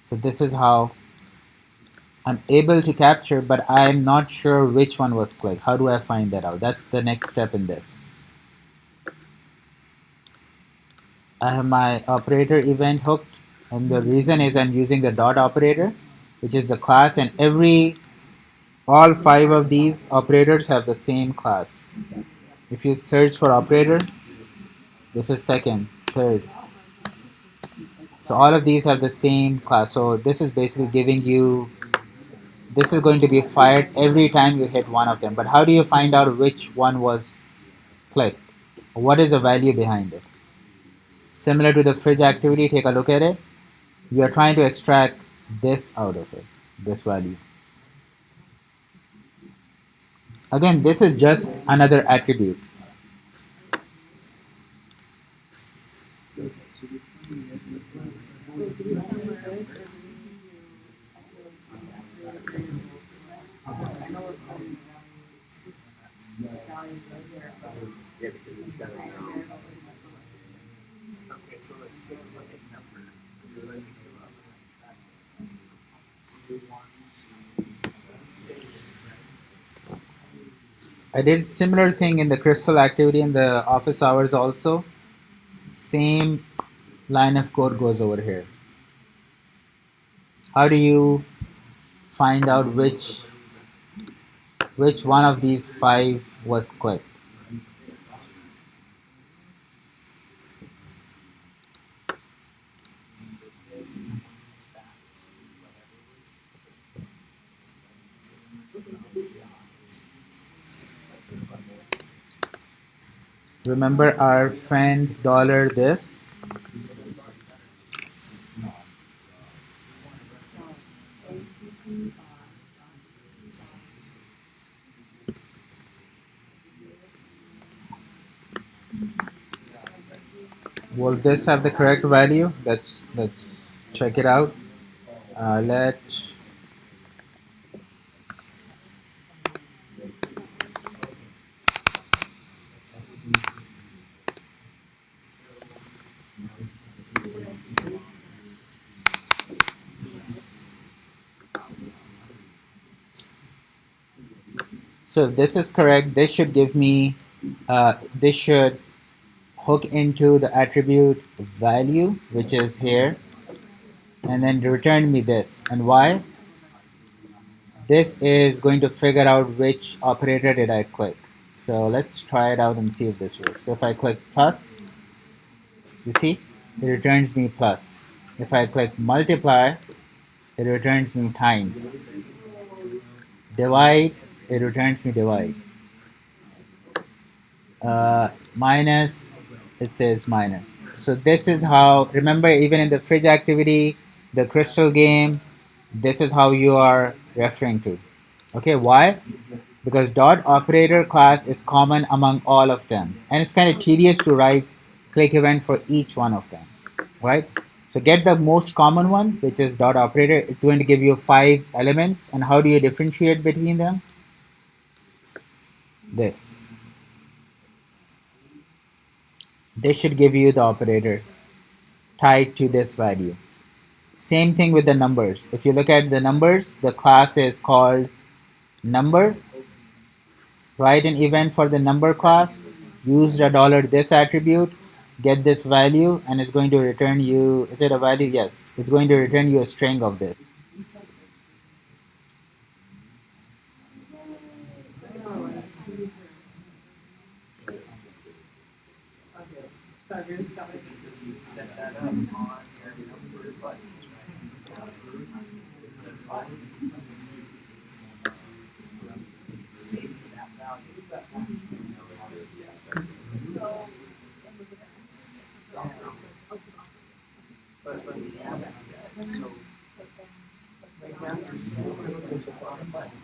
So this is how I'm able to capture, but I'm not sure which one was clicked. How do I find that out? That's the next step in this. I have my operator event hooked, and the reason is I'm using the dot operator, which is a class, and all 5 of these operators have the same class. If you search for operator, this is second, third. So all of these have the same class. So this is basically giving you, this is going to be fired every time you hit one of them. But how do you find out which one was clicked? What is the value behind it? Similar to the fridge activity, take a look at it. We are trying to extract this out of it, this value. Again, this is just another attribute. Yeah, because it's got a okay, so let's take a look at number. You're ready to go up. So you want to say this, right? I did similar thing in the crystal activity in the office hours also. Same line of code goes over here. How do you find out which one of these 5 was clicked? Remember our friend dollar this? Will this have the correct value? Let's check it out. Let so if this is correct. This should give me this should hook into the attribute value, which is here, and then return me this. And why? This is going to figure out which operator did I click. So let's try it out and see if this works. So if I click plus, you see, it returns me plus. If I click multiply, it returns me times. Divide, it returns me divide. Minus, it says minus. So this is how, remember even in the fridge activity, the crystal game, this is how you are referring to. Okay, why? Because dot operator class is common among all of them. And it's kind of tedious to write click event for each one of them, right? So get the most common one, which is dot operator. It's going to give you 5 elements. And how do you differentiate between them? This. This should give you the operator tied to this value. Same thing with the numbers. If you look at the numbers, the class is called number. Write an event for the number class, use the dollar this attribute, get this value, and it's going to return you, is it a value? Yes. It's going to return you a string of this. Because you set that up on your number buttons, right? Save that value. But let me ask you guys, so right now there's so many things on the button.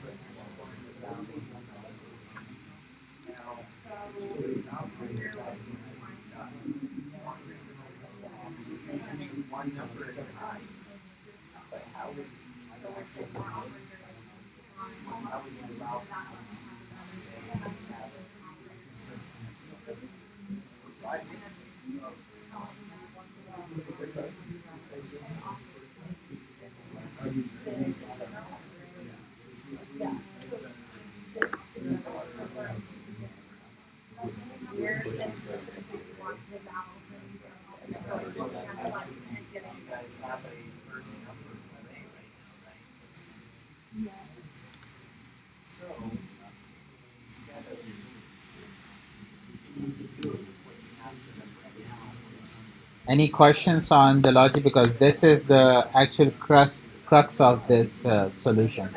One number at a time. But how would you allow people to say So, instead of what you have set up right now, Any questions on the logic? Because this is the actual crux of this solution.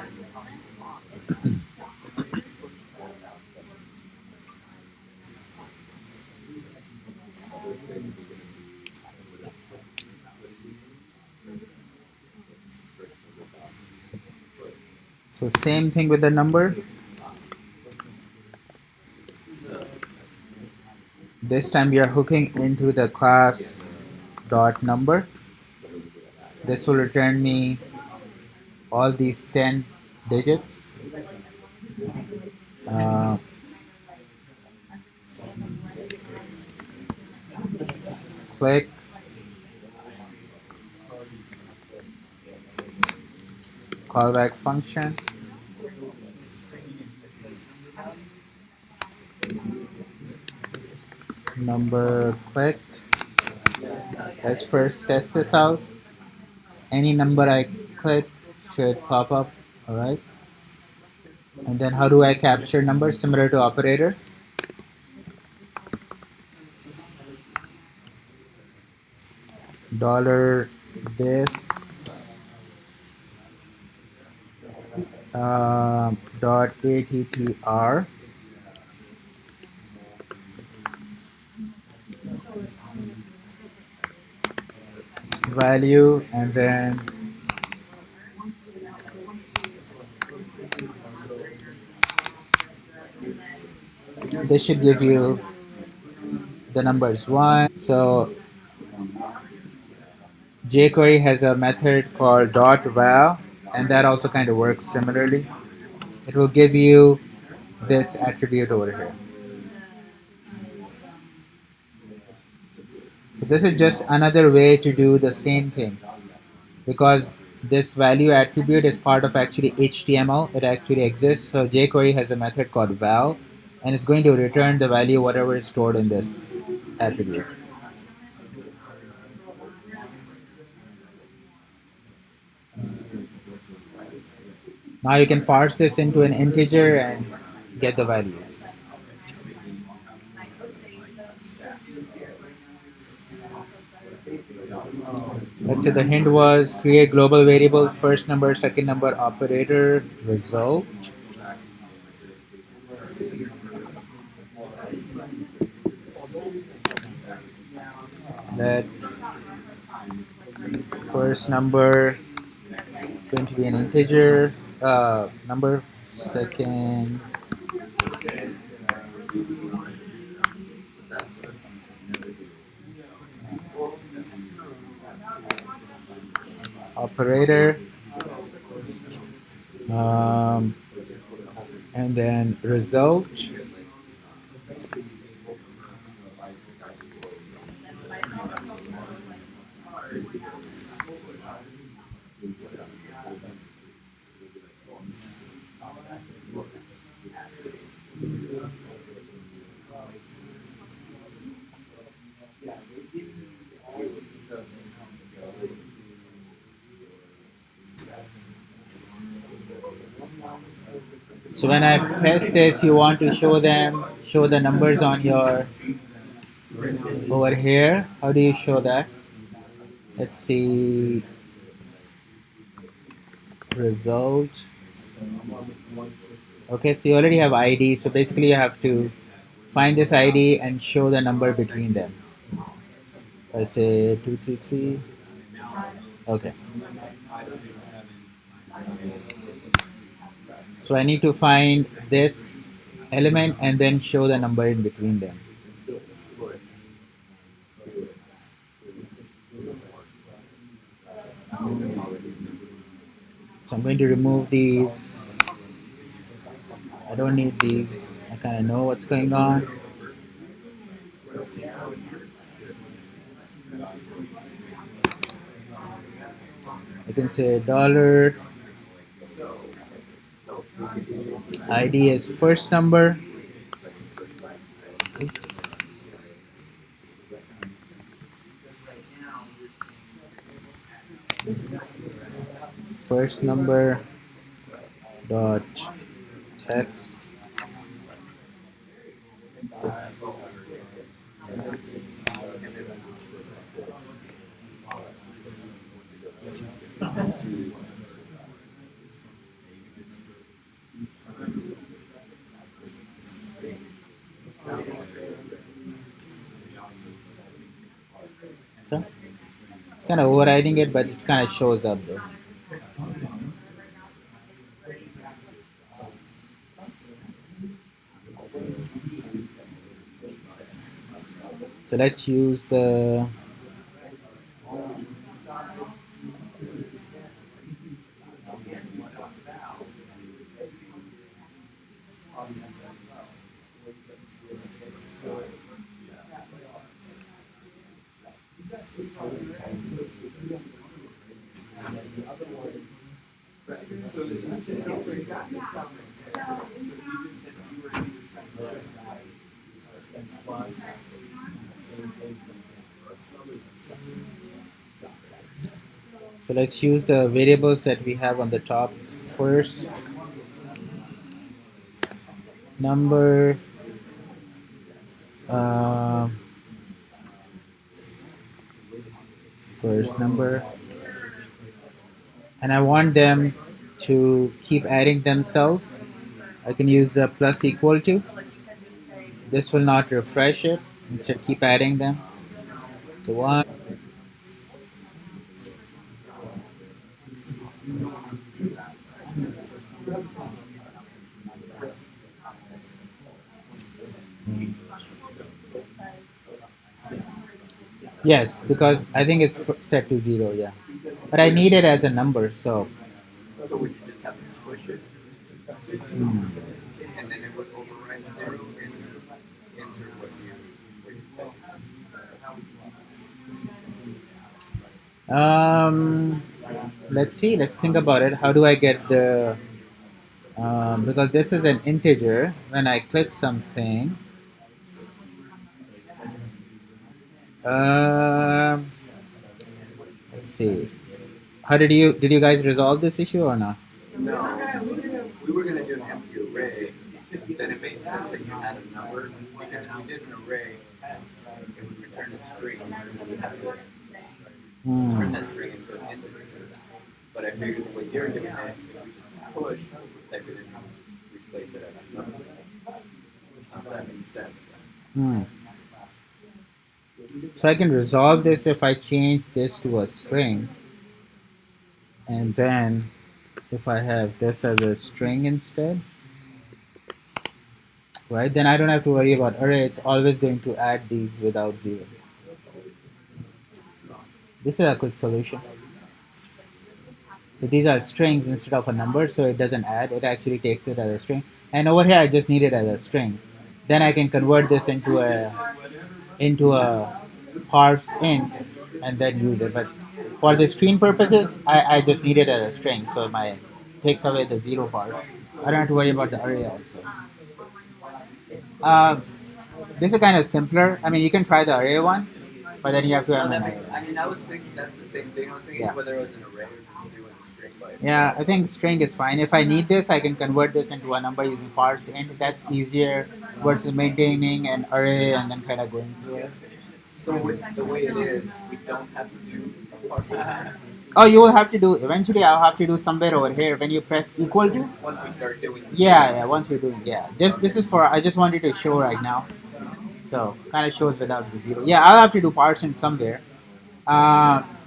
So same thing with the number. This time we are hooking into the class dot number. This will return me all these 10 digits. Uh, Click callback function. Number clicked. Let's first test this out. Any number I click should pop up. All right. And then how do I capture numbers similar to operator? Dollar this dot attr value, and then this should give you the numbers 1. So jQuery has a method called .val, and that also kind of works similarly. It will give you this attribute over here. So this is just another way to do the same thing, because this value attribute is part of actually HTML. It actually exists. So jQuery has a method called val, and it's going to return the value whatever is stored in this attribute. Now you can parse this into an integer and get the values. Let's say the hint was create global variables, first number, second number, operator, result. Let first number going to be an integer number, second operator, um, and then result. So when I press this, you want to show the numbers on your over here. How do you show that? Let's see, result. Okay, so you already have ID. So basically, you have to find this ID and show the number between them. I say 233. Okay. So I need to find this element and then show the number in between them. So I'm going to remove these. I don't need these. I kind of know what's going on. I can say dollar ID is first number. Oops. First number dot text. Okay. It's kind of overriding it, but it kind of shows up though. So let's use the so let's use the variables that we have on the top. First number, uh, first number, and I want them to keep adding themselves. I can use the plus equal to. This will not refresh it. Instead, keep adding them. So one. Yes, because I think it's set to 0. Yeah, but I need it as a number. So. So would you just have to push it, Hmm. and then it would override 0 and insert what you put? Let's see. Let's think about it. How do I get the? Because this is an integer. When I click something, um, let's see. How did you guys resolve this issue or not? No, we were going to do an empty array. Then it made sense that you had a number because if we did an array, it would return a string, and then we have to turn that string into an integer. But I figured the way you're doing it, if we just push, that could just replace it as a number. That makes sense. Hmm. So I can resolve this if I change this to a string, and then if I have this as a string instead, right? Then I don't have to worry about array. It's always going to add these without 0. This is a quick solution. So these are strings instead of a number, so it doesn't add. It actually takes it as a string. And over here, I just need it as a string. Then I can convert this into a parse int and then use it. But for the screen purposes, I just need it as a string, so my takes away the 0 part. I don't have to worry about the array also. Uh, this is kind of simpler. I mean, you can try the array one, but then you have to have an array. I mean, I was thinking that's the same thing. I was thinking whether it was an array or just doing a string by itself. Yeah, I think string is fine. If I need this, I can convert this into a number using parse int. That's easier versus maintaining an array and then kind of going through it. So with the way it is, we don't have to do a parse. Oh, you will have to do eventually. I'll have to do somewhere over here when you press equal to. Once we start doing it. Yeah. Once we're doing, yeah. Just this is for. I just wanted to show right now, so kind of shows without the 0. Yeah, I'll have to do parse int somewhere.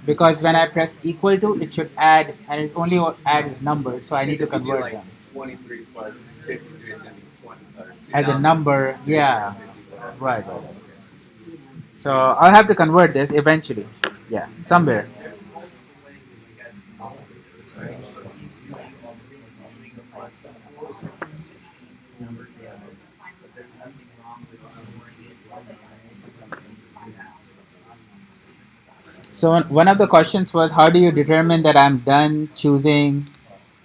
Because when I press equal to, it should add, and it's only what add is numbered, so I need to convert like them 23 plus 53 is going to be 20. as a number. Yeah, right. So I'll have to convert this eventually. Yeah, somewhere. So one of the questions was, how do you determine that I'm done choosing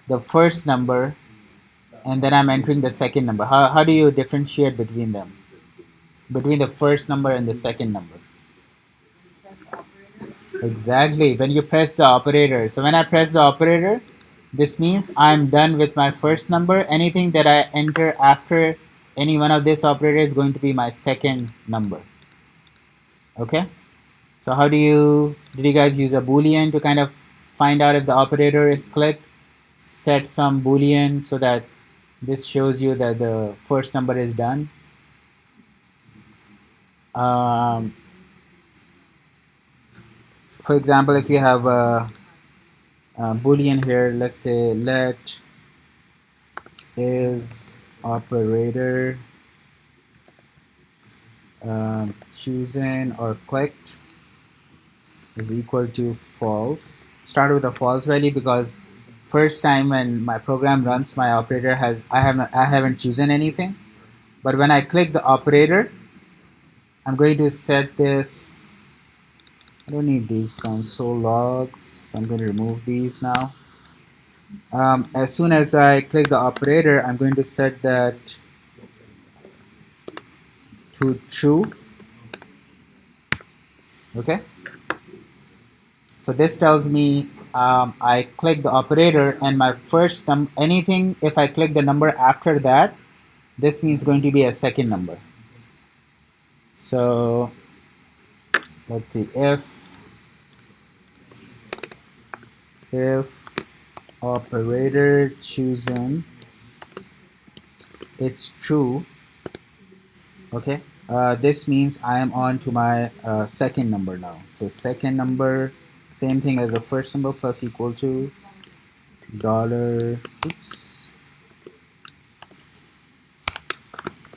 the first number and then I'm entering the second number? How do you differentiate between them? Between the first number and the second number? Exactly. When you press the operator. So when I press the operator, This means I'm done with my first number. Anything that I enter after any one of this operator is going to be my second number. Okay? So how did you guys use a boolean to kind of find out if the operator is clicked? Set some boolean so that this shows you that the first number is done. For example, if you have a boolean here, let's say let is operator chosen or clicked is equal to false. Start with a false value because first time when my program runs, my operator I haven't chosen anything. But when I click the operator, I'm going to set this. I don't need these console logs, so I'm going to remove these now. As soon as I click the operator, I'm going to set that to true. Okay. So this tells me I click the operator and my first anything if I click the number after that, this means going to be a second number. So let's see if operator chosen it's true. Okay. This means I am on to my second number now. So second number, same thing as the first number plus equal to dollar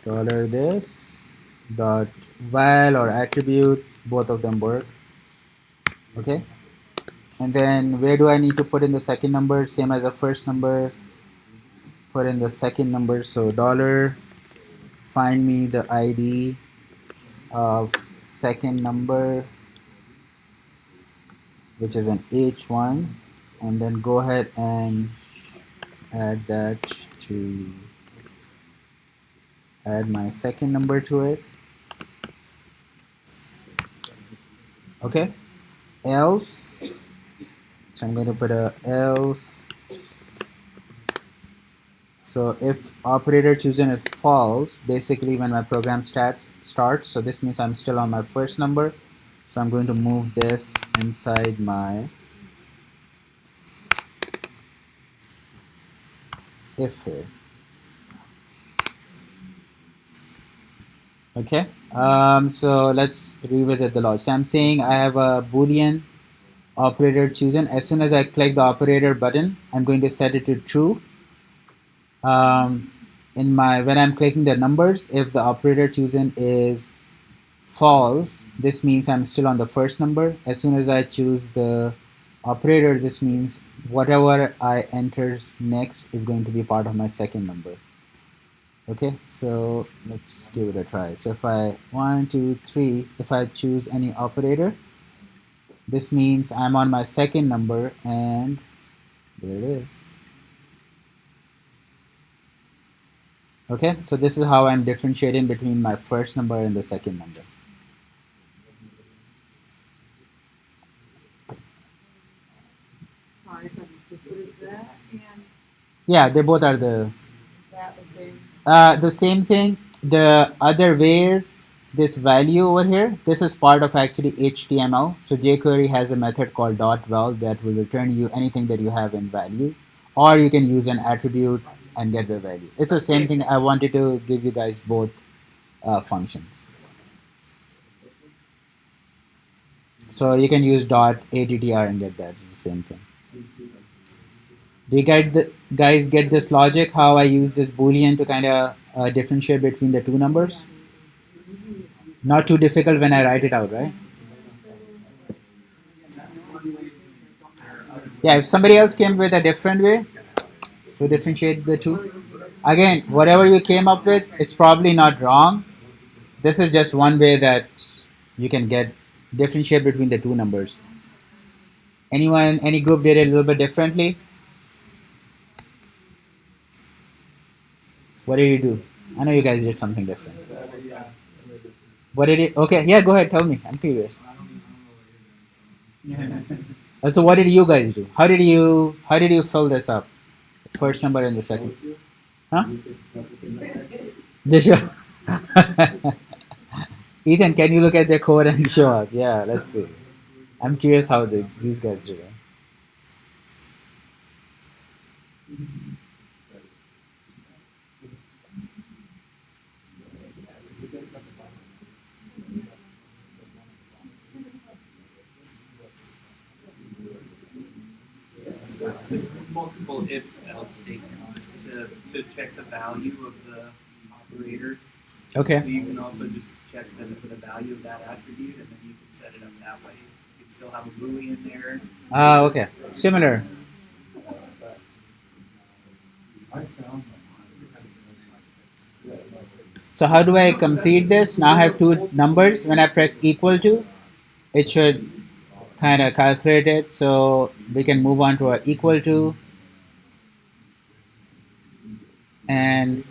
this dot val or attribute, both of them work. Okay. And then where do I need to put in the second number? Same as the first number, put in the second number. So dollar find me the ID of second number, which is an H1, and then go ahead and add my second number to it. Okay. Else, so I'm going to put a else. So if operator chosen is false, basically when my program starts, so this means I'm still on my first number. So I'm going to move this inside my if here. Okay. So let's revisit the logic. So I'm saying I have a boolean operator chosen. As soon as I click the operator button, I'm going to set it to true. When I'm clicking the numbers, if the operator chosen is false, this means I'm still on the first number. As soon as I choose the operator, this means whatever I enter next is going to be part of my second number. Okay, so let's give it a try. So if I 1, 2, 3, if I choose any operator, this means I'm on my second number, and there it is. Okay, so this is how I'm differentiating between my first number and the second number. Sorry, but is that and Yeah, they both are the same? same thing. The other way is this value over here. This is part of actually HTML. So jQuery has a method called .val that will return you anything that you have in value, or you can use an attribute and get the value. It's the same thing. I wanted to give you guys both functions. So you can use .attr and get that. It's the same thing. Do you guys get this logic? How I use this boolean to kind of differentiate between the two numbers? Not too difficult when I write it out, right? Yeah, if somebody else came with a different way to differentiate the two, again, whatever you came up with, it's probably not wrong. This is just one way that you can differentiate between the two numbers. Any group did it a little bit differently? What did you do? I know you guys did something different. What did it? Okay, yeah, go ahead, tell me. I'm curious. So what did you guys do? How did you fill this up? First number and the second. Huh? Did you? Ethan, can you look at the code and show us? Yeah, let's see. I'm curious how these guys do it. So just multiple if-else statements to check the value of the operator. Okay. So you can also just check the value of that attribute, and then you can set it up that way. You can still have a boolean there. Okay. Similar. So how do I complete this? Now I have two numbers. When I press equal to, it should kind of calculate it. So we can move on to a equal to. And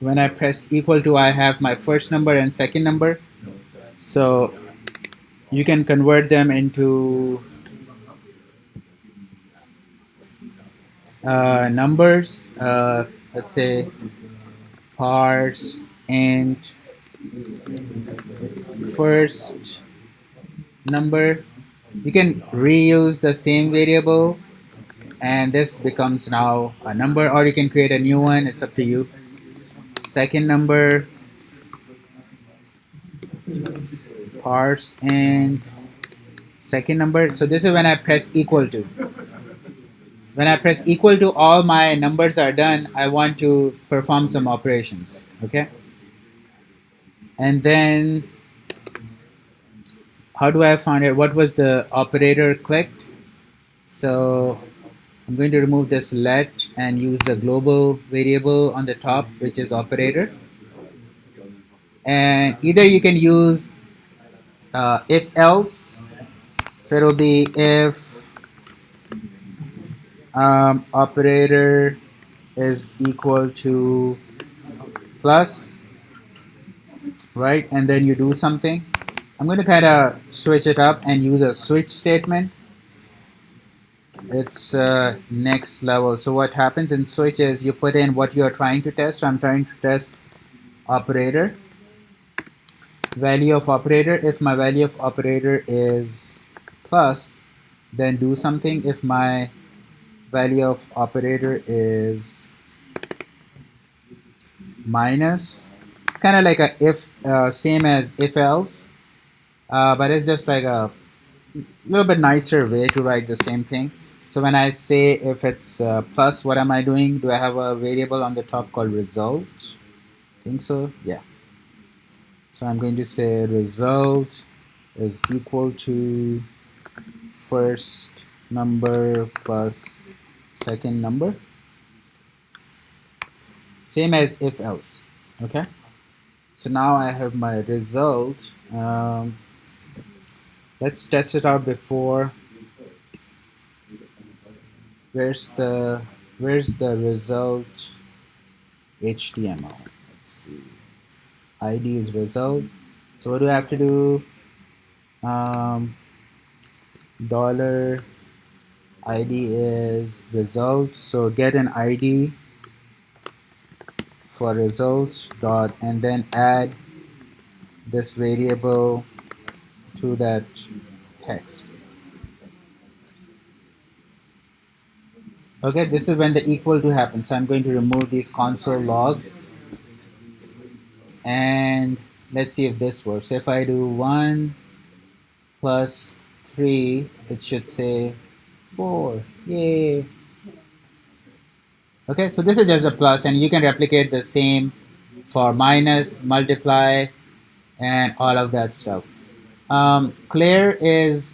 when I press equal to, I have my first number and second number. So you can convert them into numbers. Let's say parse int first number. You can reuse the same variable, and this becomes now a number, or you can create a new one. It's up to you. Second number, parse and second number. So this is when I press equal to. When I press equal to, all my numbers are done. I want to perform some operations. Okay. And then how do I find it? What was the operator clicked? So I'm going to remove this let and use the global variable on the top, which is operator. And either you can use if else. So it will be if operator is equal to plus, right? And then you do something. I'm going to kind of switch it up and use a switch statement. It's next level. So what happens in switch is you put in what you are trying to test. So I'm trying to test operator, value of operator. If my value of operator is plus, then do something. If my value of operator is minus, kind of like a if, same as if else, but it's just like a little bit nicer way to write the same thing. So when I say if it's plus, what am I doing? Do I have a variable on the top called result? I think so, yeah. So I'm going to say result is equal to first number plus second number, same as if else. Okay, so now I have my result. Let's test it out before. Where's the result HTML? Let's see. ID is result. So what do I have to do? Dollar ID is result. So get an ID for results dot, and then add this variable to that text. Okay, this is when the equal to happens. So I'm going to remove these console logs, and let's see if this works. If I do 1 plus 3, it should say 4. Yay! Okay, so this is just a plus, and you can replicate the same for minus, multiply, and all of that stuff. Clear is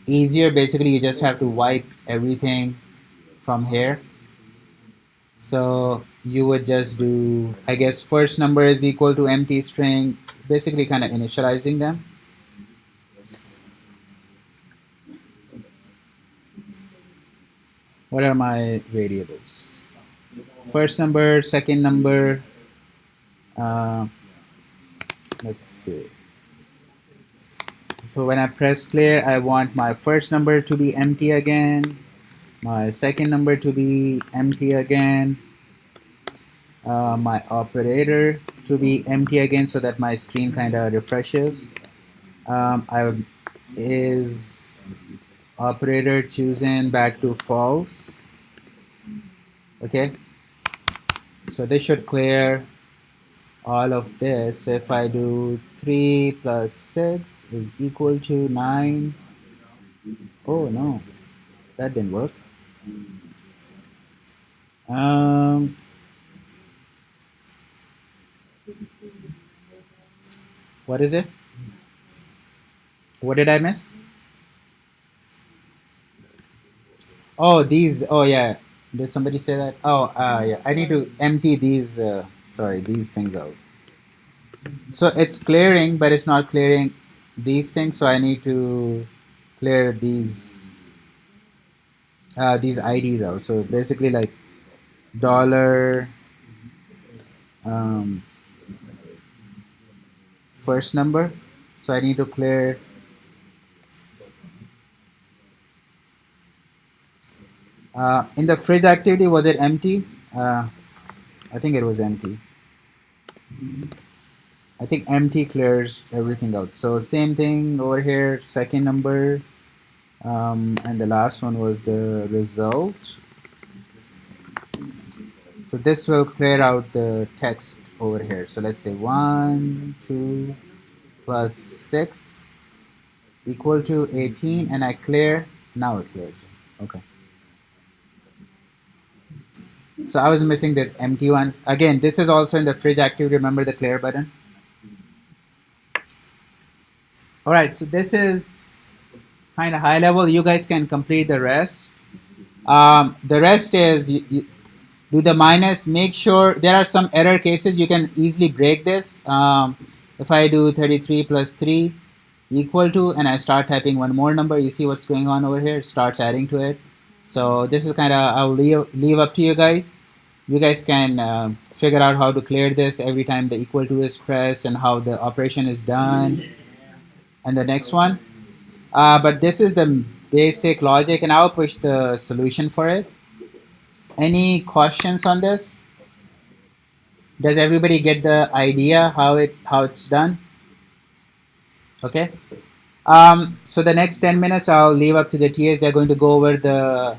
easier. Basically, you just have to wipe everything from here. So you would just do, I guess, first number is equal to empty string, basically kind of initializing them. What are my variables? First number, second number, let's see. So when I press clear, I want my first number to be empty again, my second number to be empty again, my operator to be empty again so that my screen kind of refreshes. Is operator chosen back to false. Okay, so this should clear all of this. If I do 3 plus 6 is equal to 9. Oh no, that didn't work. Um, what is it? What did I miss? Oh, these. Oh yeah. Did somebody say that? Oh, yeah. I need to empty these. Sorry, these things out. So it's clearing, but it's not clearing these things. So I need to clear these IDs out. So basically, like dollar um, first number. So I need to clear. In the fridge activity, was it empty? I think it was empty. I think empty clears everything out. So same thing over here, second number, and the last one was the result. So this will clear out the text over here. So let's say 1, 2 plus 6 equal to 18, and I clear. Now it clears. Okay. So I was missing the empty one. Again, this is also in the fridge activity. Remember the clear button? All right, so this is kind of high level. You guys can complete the rest. The rest is you do the minus. Make sure there are some error cases. You can easily break this. If I do 33 plus 3 equal to, and I start typing one more number, you see what's going on over here. It starts adding to it. So this is kind of, I'll leave up to you guys. You guys can figure out how to clear this every time the equal to is pressed and how the operation is done. And the next one. But this is the basic logic, and I'll push the solution for it. Any questions on this? Does everybody get the idea how it's done? Okay. So the next 10 minutes I'll leave up to the TAs. They're going to go over the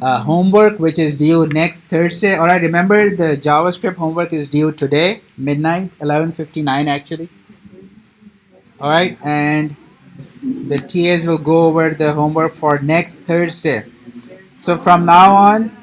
homework, which is due next Thursday. All right, remember the JavaScript homework is due today, midnight, 11:59 actually. All right, and the TAs will go over the homework for next Thursday. So from now on,